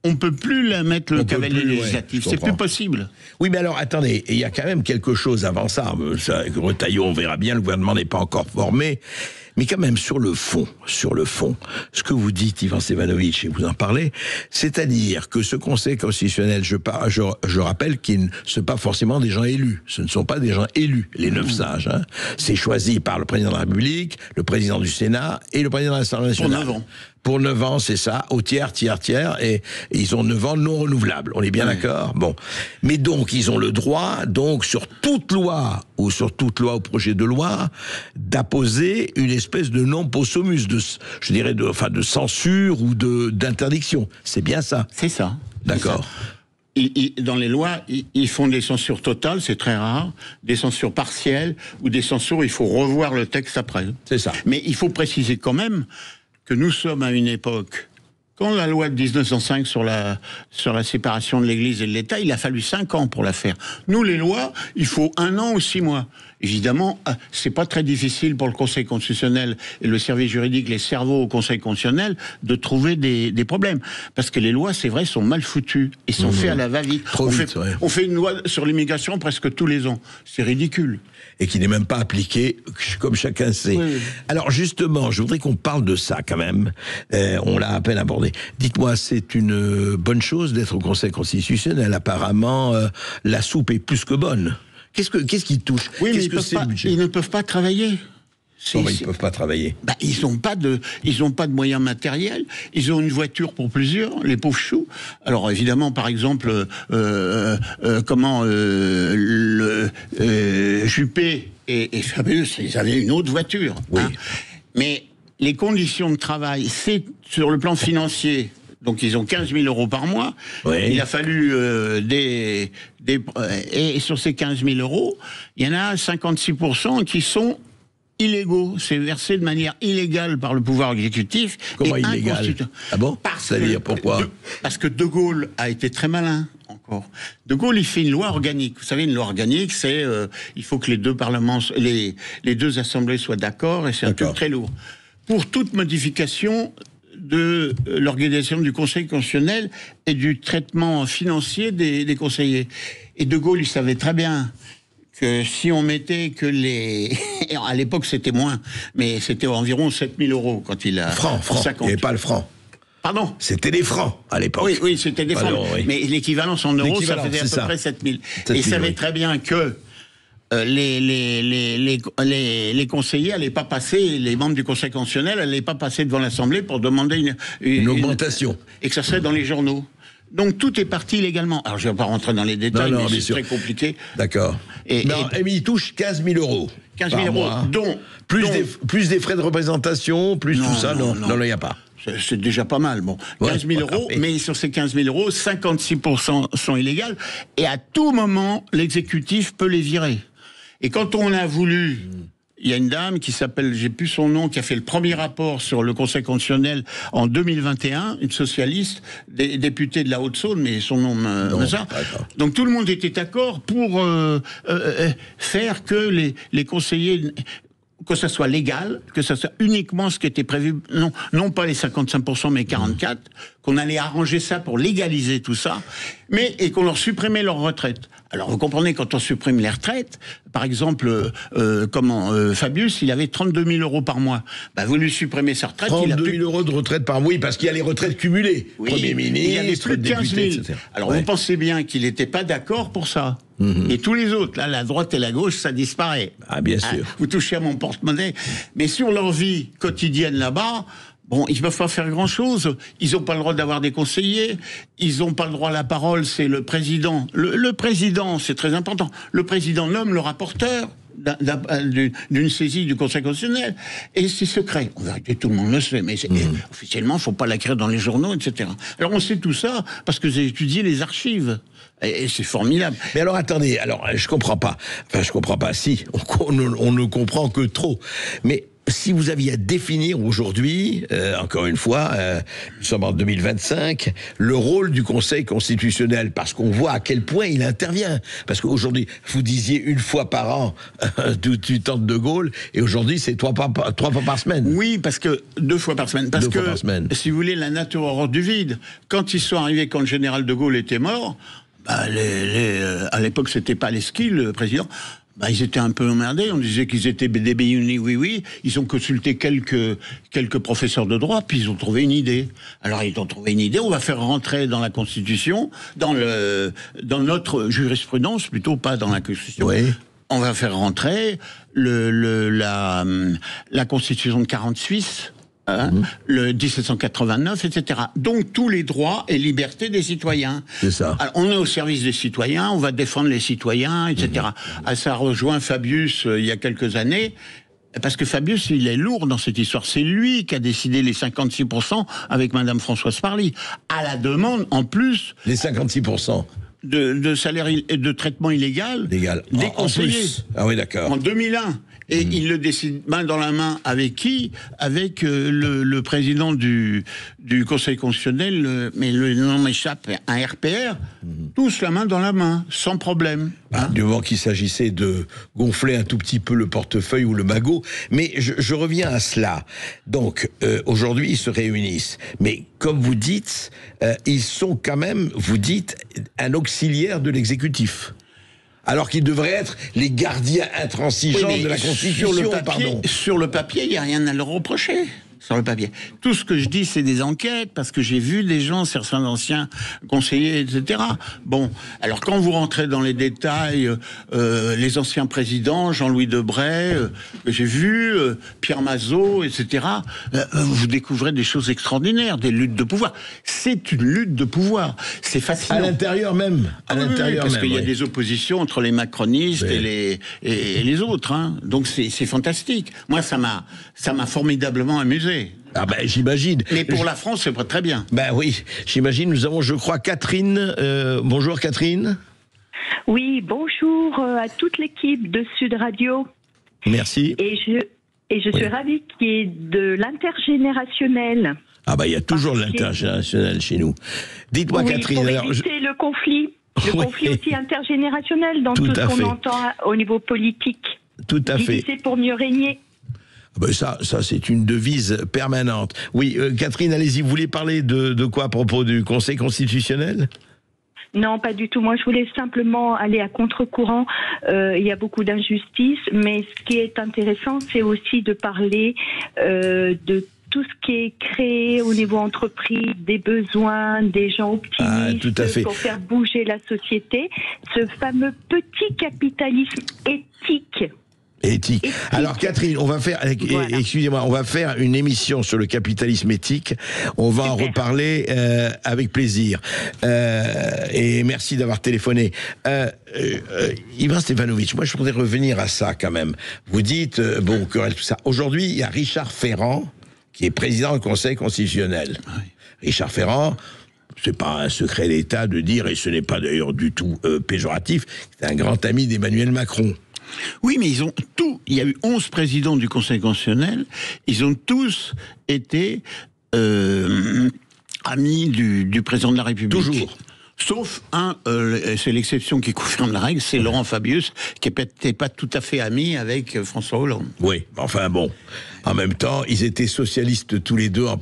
la mettre le cavalier législatif, c'est plus possible. Oui, mais alors, attendez, il y a quand même quelque chose avant ça. Retailleau, on verra bien, le gouvernement n'est pas encore formé. Mais quand même, sur le fond, ce que vous dites, Ivan Stevanovic, et vous en parlez, c'est-à-dire que ce Conseil constitutionnel, je rappelle qu'ils ne sont pas forcément des gens élus. Ce ne sont pas des gens élus, les 9 sages. Hein. C'est choisi par le président de la République, le président du Sénat et le président de l'Assemblée nationale. Pour 9 ans. Pour 9 ans, c'est ça, au tiers, et ils ont 9 ans non renouvelables. On est bien d'accord ? Bon. Mais donc, ils ont le droit, donc, sur toute loi ou projet de loi, d'apposer une espèce de non possumus, je dirais, de censure ou d'interdiction. C'est bien ça ? C'est ça. D'accord. Dans les lois, ils font des censures totales, c'est très rare, des censures partielles, ou des censures où il faut revoir le texte après. C'est ça. Mais il faut préciser quand même que nous sommes à une époque, quand la loi de 1905 sur la séparation de l'Église et de l'État, il a fallu 5 ans pour la faire. Nous, les lois, il faut 1 an ou 6 mois. Évidemment, c'est pas très difficile pour le Conseil constitutionnel et le service juridique, les cerveaux au Conseil constitutionnel, de trouver des problèmes. Parce que les lois, c'est vrai, sont mal foutues et sont faites à la va-vite. On fait une loi sur l'immigration presque tous les ans. C'est ridicule. Et qui n'est même pas appliqué, comme chacun sait. Oui. Alors justement, je voudrais qu'on parle de ça quand même. On l'a à peine abordé. Dites-moi, c'est une bonne chose d'être au Conseil constitutionnel. Apparemment, la soupe est plus que bonne. Qu'est-ce qui touche ? Oui, mais ils ne peuvent pas travailler. Ils ne peuvent pas travailler. Ils n'ont pas de moyens matériels. Ils ont une voiture pour plusieurs, les pauvres choux. Alors évidemment, par exemple, Juppé et Fabius, ils avaient une autre voiture. Oui. Hein. Mais les conditions de travail, c'est sur le plan financier. Donc ils ont 15 000 euros par mois. Oui. Il a fallu et sur ces 15 000 euros, il y en a 56% qui sont illégaux. C'est versé de manière illégale par le pouvoir exécutif. Comment illégal ? Ah bon ? C'est-à-dire pourquoi ? Parce que De Gaulle a été très malin. Encore. De Gaulle, il fait une loi organique. Vous savez, une loi organique, c'est il faut que les deux parlements, les deux assemblées soient d'accord, et c'est un truc très lourd. Pour toute modification de l'organisation du Conseil constitutionnel et du traitement financier des conseillers. Et De Gaulle, il savait très bien que si on mettait que les... à l'époque, c'était moins, mais c'était environ 7 000 euros quand il a... Francs, il n'y avait pas le franc. Pardon ? C'était des francs à l'époque. Oui, c'était des francs. Mais l'équivalence en euros, ça faisait à peu près 7 000. Et il savait très bien que les conseillers n'allaient pas passer, les membres du Conseil constitutionnel n'allaient pas passer devant l'Assemblée pour demander une augmentation. Et que ça serait dans les journaux. Donc tout est parti illégalement. Alors je ne vais pas rentrer dans les détails, mais c'est très compliqué. D'accord. Mais il touche 15 000 euros. 15 000 euros, dont... Plus des frais de représentation, plus tout ça, non, il n'y a pas. C'est déjà pas mal, bon. 15 000 euros, mais sur ces 15 000 euros, 56% sont illégales, et à tout moment, l'exécutif peut les virer. Et quand on a voulu... Il y a une dame qui s'appelle, j'ai plus son nom, qui a fait le premier rapport sur le Conseil constitutionnel en 2021, une socialiste, députée de la Haute-Saône, mais son nom ça. Donc tout le monde était d'accord pour faire que les conseillers, que ça soit légal, que ça soit uniquement ce qui était prévu, non pas les 55%, mais 44%, qu'on allait arranger ça pour légaliser tout ça, et qu'on leur supprimait leur retraite. Alors vous comprenez, quand on supprime les retraites, par exemple, Fabius, il avait 32 000 euros par mois. Vous lui supprimez sa retraite... 32 000 euros de retraite par mois, oui, parce qu'il y a les retraites cumulées. Oui, Premier ministre, il y avait plus de 15 000. Etc. Alors vous pensez bien qu'il n'était pas d'accord pour ça. Et tous les autres, là, la droite et la gauche, ça disparaît. Ah, bien sûr. Vous touchez à mon porte-monnaie. Mais sur leur vie quotidienne là-bas... Bon, ils ne peuvent pas faire grand-chose. Ils n'ont pas le droit d'avoir des conseillers. Ils n'ont pas le droit à la parole. C'est le président. Le président, c'est très important. Le président nomme le rapporteur. d'une saisie du Conseil constitutionnel. Et c'est secret. En vérité, tout le monde le sait, mais officiellement, il ne faut pas l'écrire dans les journaux, etc. Alors on sait tout ça parce que j'ai étudié les archives. Et c'est formidable. Mais alors attendez, je comprends pas. Enfin, je comprends pas. Si, on ne comprend que trop. Mais si vous aviez à définir aujourd'hui, encore une fois, nous sommes en 2025, le rôle du Conseil constitutionnel, parce qu'on voit à quel point il intervient. Parce qu'aujourd'hui, vous disiez une fois par an du temps de Gaulle, et aujourd'hui c'est trois fois par semaine. Oui, parce que 2 fois par semaine. Parce que, si vous voulez, la nature horreur du vide. Quand ils sont arrivés, quand le général de Gaulle était mort, à l'époque c'était pas Leski, le président. Ils étaient un peu emmerdés, on disait qu'ils étaient des béunis, oui. Ils ont consulté quelques professeurs de droit, puis ils ont trouvé une idée. Alors ils ont trouvé une idée, on va faire rentrer dans la Constitution, dans notre jurisprudence, plutôt pas dans la Constitution. Oui. On va faire rentrer la Constitution de 48, le 1789, etc. Donc tous les droits et libertés des citoyens. C'est ça. Alors, on est au service des citoyens, on va défendre les citoyens, etc. Ça rejoint Fabius il y a quelques années. Parce que Fabius, il est lourd dans cette histoire. C'est lui qui a décidé les 56% avec Madame Françoise Parly. À la demande, en plus... Les 56% de salaire et de traitement illégal des conseillers. Ah oui, d'accord. En 2001. Et il le décide main dans la main avec qui? Avec le président du Conseil constitutionnel, mais le nom m'échappe, un RPR, tous la main dans la main, sans problème. Du moment qu'il s'agissait de gonfler un tout petit peu le portefeuille ou le magot. Mais je reviens à cela. Donc, aujourd'hui, ils se réunissent. Mais comme vous dites, ils sont quand même, vous dites, un auxiliaire de l'exécutif. Alors qu'ils devraient être les gardiens intransigeants de la Constitution. Sur le papier, il n'y a rien à leur reprocher. Sur le papier. Tout ce que je dis, c'est des enquêtes, parce que j'ai vu des gens, certains anciens conseillers, etc. Bon, alors quand vous rentrez dans les détails, les anciens présidents, Jean-Louis Debray, que j'ai vu, Pierre Mazot, etc., vous découvrez des choses extraordinaires, des luttes de pouvoir. C'est une lutte de pouvoir. C'est fascinant. À l'intérieur même. Parce qu'il y a des oppositions entre les macronistes et les autres. Hein. Donc c'est fantastique. Moi, ça m'a formidablement amusé. Ah ben j'imagine. Mais pour la France, c'est pas très bien. Ben oui, j'imagine. Nous avons, je crois, Catherine. Bonjour Catherine. Oui, bonjour à toute l'équipe de Sud Radio. Merci. Et je suis ravie qu'il y ait de l'intergénérationnel. Ah ben il y a toujours de l'intergénérationnel chez nous. Dites-moi Catherine. Pour éviter le conflit. Le conflit aussi intergénérationnel dans tout ce qu'on entend au niveau politique. Tout à fait. Diviser pour mieux régner. Ben ça c'est une devise permanente. Oui, Catherine, allez-y, vous voulez parler de quoi à propos du Conseil constitutionnel ? Non, pas du tout. Moi, je voulais simplement aller à contre-courant. Il y a beaucoup d'injustices, mais ce qui est intéressant, c'est aussi de parler de tout ce qui est créé au niveau entreprise, des besoins, des gens optimistes pour faire bouger la société. Ce fameux petit capitalisme éthique. Éthique. Alors Catherine, on va faire, excusez-moi, on va faire une émission sur le capitalisme éthique. On va en reparler avec plaisir. Et merci d'avoir téléphoné. Ivan Stefanovic, moi je voudrais revenir à ça quand même. Vous dites, bon, tout ça. Aujourd'hui, il y a Richard Ferrand, qui est président du Conseil constitutionnel. Oui. Richard Ferrand, c'est pas un secret d'État de dire, et ce n'est pas d'ailleurs du tout péjoratif, c'est un grand ami d'Emmanuel Macron. Oui, mais ils ont tous. Il y a eu 11 présidents du Conseil constitutionnel. Ils ont tous été amis du président de la République. Toujours. Sauf un, c'est l'exception qui confirme la règle, c'est Laurent Fabius, qui n'était pas tout à fait ami avec François Hollande. Oui, enfin bon. En même temps, ils étaient socialistes tous les deux, en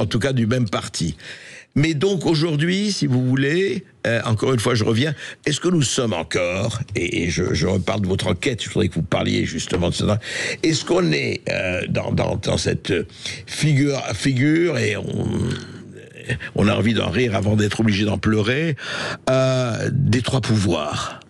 tout cas du même parti. Mais donc aujourd'hui, si vous voulez, encore une fois je reviens, est-ce que nous sommes encore, et je reparle de votre enquête, je voudrais que vous parliez justement de ça, est-ce qu'on est dans cette figure et on a envie d'en rire avant d'être obligé d'en pleurer, des trois pouvoirs,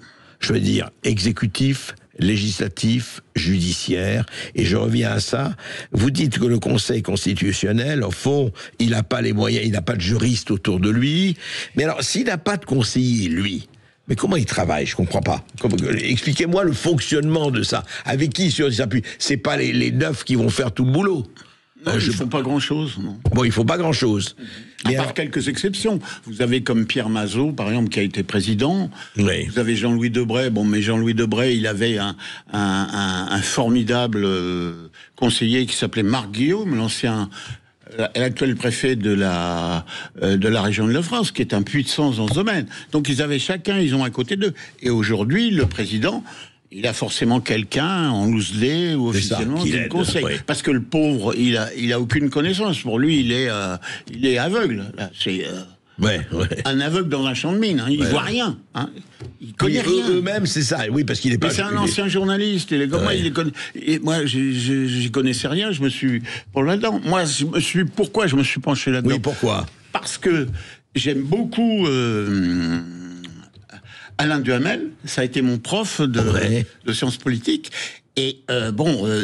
je veux dire exécutif, législatif, judiciaire, et je reviens à ça. Vous dites que le Conseil constitutionnel, au fond, il n'a pas les moyens, il n'a pas de juriste autour de lui, mais alors, s'il n'a pas de conseiller, lui, Mais comment ils travaillent? Je comprends pas. Expliquez-moi le fonctionnement de ça. Avec qui ils s'appuient? C'est pas les 9 qui vont faire tout le boulot. Non, ils font pas grand-chose. Bon, ils font pas grand-chose. À part quelques exceptions. Vous avez comme Pierre Mazot, par exemple, qui a été président. Oui. Vous avez Jean-Louis Debray. Bon, mais Jean-Louis Debray, il avait un formidable conseiller qui s'appelait Marc Guillaume, l'actuel préfet de la région de Île-de-France, qui est un puits de sens dans ce domaine. Donc ils ont à côté d'eux. Et aujourd'hui, le président, il a forcément quelqu'un en loose-lay ou officiellement qui le conseille. Oui. Parce que le pauvre, il a aucune connaissance. Pour lui, il est aveugle. Là, c'est un aveugle dans un champ de mine. Hein. Il voit rien. Hein. Il connaît rien. Eux-mêmes, c'est ça. Oui, parce qu'il est pas. Mais c'est un ancien journaliste. Et moi, j'y connaissais rien. Je me suis là-dedans. Pourquoi je me suis penché là-dedans? Oui, pourquoi? Parce que j'aime beaucoup. Alain Duhamel, ça a été mon prof de sciences politiques. Et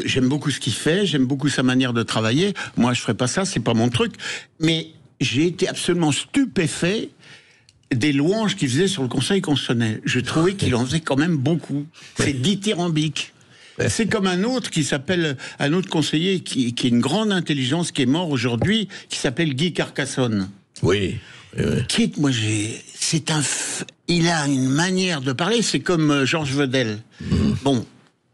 j'aime beaucoup ce qu'il fait, j'aime beaucoup sa manière de travailler. Moi, je ferais pas ça, c'est pas mon truc. Mais j'ai été absolument stupéfait des louanges qu'il faisait sur le Conseil constitutionnel. Je trouvais qu'il en faisait quand même beaucoup. C'est dithyrambique. C'est comme un autre conseiller qui a une grande intelligence, qui est mort aujourd'hui, qui s'appelle Guy Carcassonne. Oui. Il a une manière de parler, c'est comme Georges Vedel. Bon,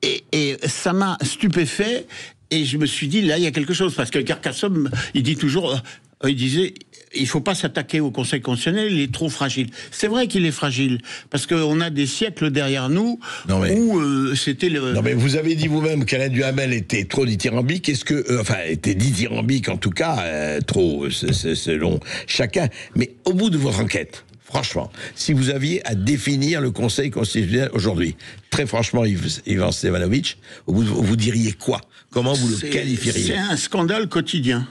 et ça m'a stupéfait, et je me suis dit, là, il y a quelque chose, parce que Carcassonne, il disait, il faut pas s'attaquer au Conseil constitutionnel, il est trop fragile. C'est vrai qu'il est fragile, parce qu'on a des siècles derrière nous où c'était le... Non mais vous avez dit vous-même qu'Alain Duhamel était trop dithyrambique, était dithyrambique en tout cas, trop, selon chacun, mais au bout de votre enquête, franchement, si vous aviez à définir le Conseil constitutionnel aujourd'hui, très franchement, Ivan Stevanovic, vous diriez quoi? Comment vous le qualifieriez? C'est un scandale quotidien.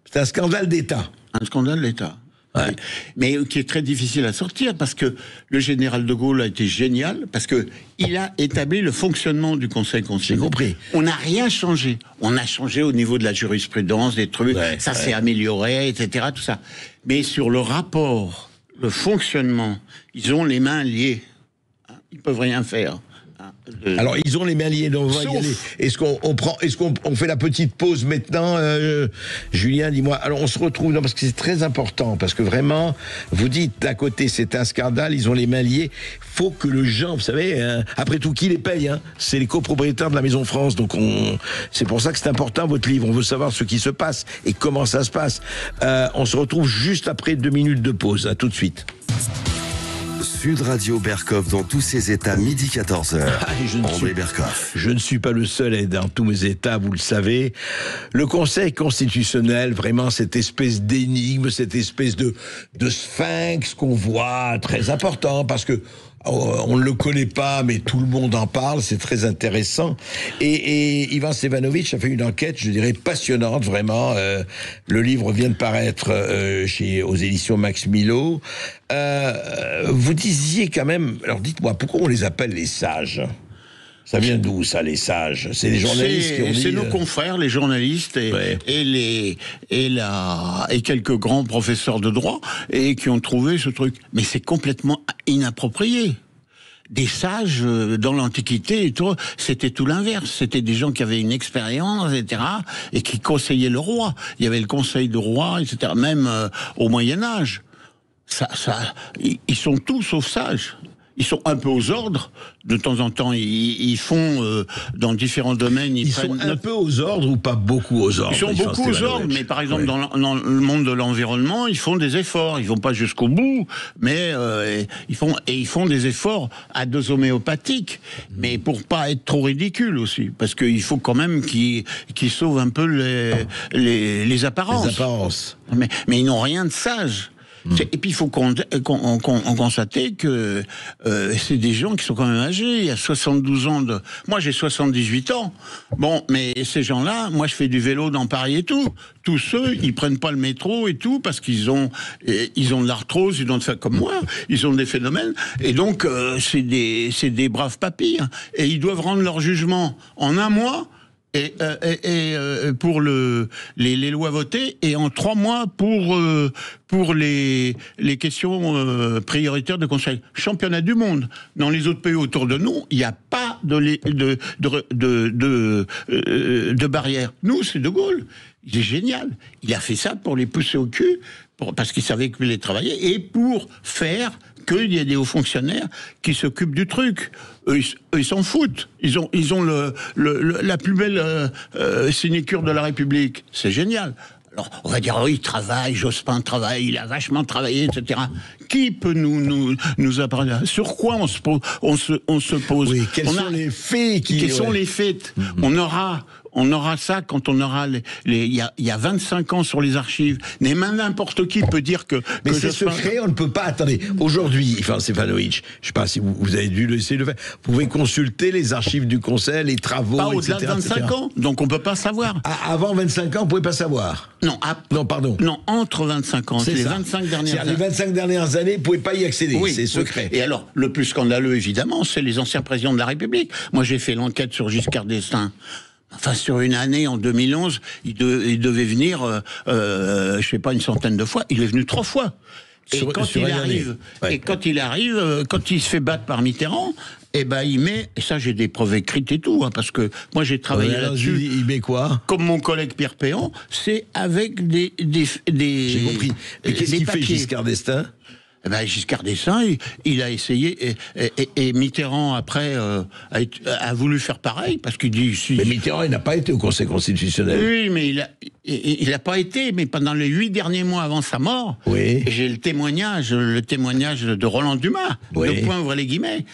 C'est un scandale d'État. Un scandale d'État. Ouais. Mais qui est très difficile à sortir, parce que le général de Gaulle a été génial, parce que il a établi le fonctionnement du Conseil constitutionnel. J'ai compris. On n'a rien changé. On a changé au niveau de la jurisprudence, des trucs, ça s'est amélioré, etc., tout ça. Mais sur le rapport, le fonctionnement, ils ont les mains liées. Ils peuvent rien faire. Alors ils ont les mains liées, donc on va y aller. Est-ce qu'on fait la petite pause maintenant, Julien, dis-moi. Alors on se retrouve, parce que c'est très important, parce que vraiment, vous dites d'un côté c'est un scandale, ils ont les mains liées. Faut que le gens, vous savez, après tout, qui les paye, c'est les copropriétaires de la Maison France. Donc c'est pour ça que c'est important votre livre. On veut savoir ce qui se passe et comment ça se passe. On se retrouve juste après 2 minutes de pause. À tout de suite. Sud Radio Berkov dans tous ses états, midi 14h. André Berkov. Je ne suis pas le seul à être dans tous mes états, vous le savez. Le Conseil constitutionnel, vraiment cette espèce d'énigme, cette espèce de sphinx qu'on voit, très important, parce que on ne le connaît pas, mais tout le monde en parle, c'est très intéressant. Et Ivan Stevanovic a fait une enquête, je dirais, passionnante, vraiment. Le livre vient de paraître aux éditions Max Milo. Vous disiez quand même, alors dites-moi, pourquoi on les appelle les sages ? Ça vient d'où, ça, les sages? C'est les journalistes qui ont dit... C'est nos confrères, les journalistes, et quelques grands professeurs de droit, et qui ont trouvé ce truc. Mais c'est complètement inapproprié. Des sages, dans l'Antiquité, c'était tout l'inverse. C'était des gens qui avaient une expérience, etc., et qui conseillaient le roi. Il y avait le conseil de roi, etc., même au Moyen-Âge. Ils sont tous sauf sages. Ils sont un peu aux ordres. De temps en temps, ils font dans différents domaines. Ils sont un peu aux ordres ou pas beaucoup aux ordres? Ils sont beaucoup aux ordres, mais par exemple, dans le monde de l'environnement, ils font des efforts. Ils vont pas jusqu'au bout, mais ils font des efforts à dose homéopathique, mais pour pas être trop ridicule aussi, parce qu'il faut quand même qu'ils sauvent un peu les apparences. Les apparences. Mais ils n'ont rien de sage. Et puis il faut constater que c'est des gens qui sont quand même âgés. Il y a 72 ans de... Moi j'ai 78 ans. Bon, mais ces gens-là, moi je fais du vélo dans Paris et tout. Tous ceux, ils prennent pas le métro et tout parce qu'ils ont de l'arthrose, ils ont comme moi, ils ont des phénomènes. Et donc c'est des braves papilles. Et ils doivent rendre leur jugement en un mois. pour les lois votées, et en 3 mois pour les questions prioritaires de conseil. Championnat du monde. Dans les autres pays autour de nous, il n'y a pas de barrière. Nous, c'est De Gaulle. Il est génial. Il a fait ça pour les pousser au cul, parce qu'il savait qu'il allait travailler, et pour faire qu'il y ait des hauts fonctionnaires qui s'occupent du truc. Eux, ils s'en foutent. Ils ont la plus belle sinécure de la République. C'est génial. Alors, on va dire, oui, il travaille, Jospin travaille, il a vachement travaillé, etc. Qui peut nous apprendre? Sur quoi on se pose? Oui, quels sont les faits Quels sont les faits? On aura ça quand on aura il y a 25 ans sur les archives. Mais n'importe qui peut dire que... Mais c'est secret, on ne peut pas... Attendez, aujourd'hui, Ivan Stefanovic, je ne sais pas si vous avez dû essayer de le faire, vous pouvez consulter les archives du Conseil, les travaux, pas au-delà de 25 ans, donc on ne peut pas savoir. Avant 25 ans, on ne pouvait pas savoir? Non, non, pardon. Non, entre 25 ans, les 25 dernières années. Les 25 dernières années, vous ne pouvez pas y accéder, oui, c'est secret. Et alors, le plus scandaleux, évidemment, c'est les anciens présidents de la République. Moi, j'ai fait l'enquête sur Giscard d'Estaing. Enfin, sur une année, en 2011, il devait venir, je sais pas, une centaine de fois. Il est venu 3 fois. Et quand il arrive, quand il se fait battre par Mitterrand, eh ben, il met, et ça j'ai des preuves écrites et tout, hein, parce que moi j'ai travaillé là-dessus. Il met quoi? Comme mon collègue Pierre Péan, c'est avec des j'ai compris. Mais qu'est-ce qu'il fait, Giscard d'Estaing? Eh ben, Giscard d'Estaing, il a essayé, et Mitterrand, après, a voulu faire pareil, parce qu'il dit... Si, mais Mitterrand, il n'a pas été au Conseil constitutionnel. Oui, mais il n'a pas été, mais pendant les 8 derniers mois avant sa mort, oui. J'ai le témoignage de Roland Dumas, oui. le point ouvre les guillemets.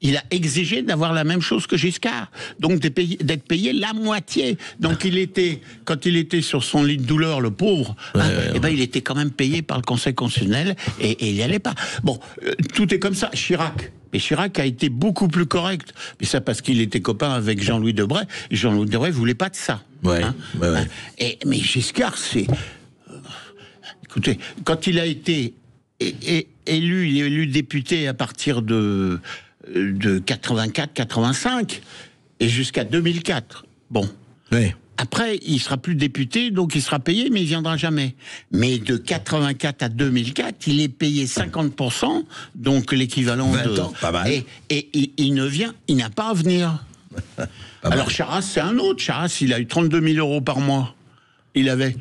Il a exigé d'avoir la même chose que Giscard, donc d'être payé la moitié. Donc quand il était sur son lit de douleur, le pauvre, il était quand même payé par le Conseil constitutionnel et il n'y allait pas. Bon, tout est comme ça. Chirac. Mais Chirac a été beaucoup plus correct. Mais ça parce qu'il était copain avec Jean-Louis Debré. Et Jean-Louis Debré voulait pas de ça. Ouais. Hein, mais Giscard, c'est... écoutez, quand il a été élu, il est élu député à partir de 84-85 et jusqu'à 2004. Bon. Oui. Après, il sera plus député, donc il sera payé, mais il viendra jamais. Mais de 84 à 2004, il est payé 50%, donc l'équivalent 20 ans, pas mal. Et il n'a pas à venir. Alors Charras, c'est un autre. Charras, il a eu 32 000 euros par mois. Il avait,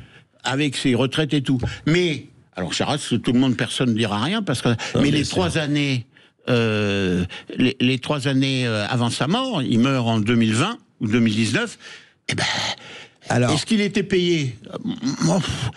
avec ses retraites et tout. Mais, alors Charras, tout le monde, personne ne dira rien, parce que, mais les 3 années... les 3 années avant sa mort, il meurt en 2020 ou 2019, eh ben, alors, est-ce qu'il était payé?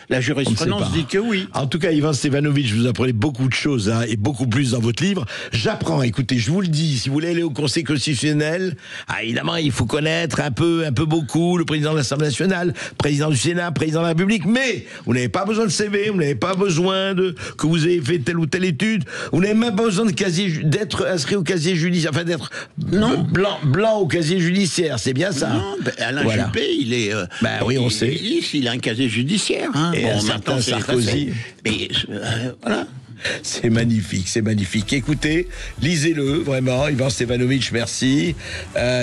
La jurisprudence dit que oui. En tout cas, Ivan Stefanovic, vous apprenez beaucoup de choses, hein, et beaucoup plus dans votre livre. J'apprends, écoutez, je vous le dis, si vous voulez aller au Conseil constitutionnel, évidemment, il faut connaître un peu beaucoup le président de l'Assemblée nationale, président du Sénat, président de la République, mais vous n'avez pas besoin de CV, vous n'avez pas besoin que vous ayez fait telle ou telle étude, vous n'avez même pas besoin d'être inscrit au casier judiciaire, enfin d'être blanc au casier judiciaire, c'est bien ça? Non, Alain Juppé, il est... oui, on sait. Il a un casier judiciaire. Hein. Et un certain Sarkozy. Mais voilà. C'est magnifique, c'est magnifique. Écoutez, lisez-le, vraiment. Ivan Stefanovic, merci.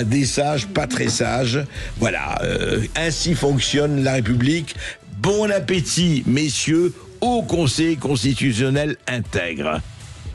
Des sages, pas très sages. Voilà, ainsi fonctionne la République. Bon appétit, messieurs, au Conseil constitutionnel intègre.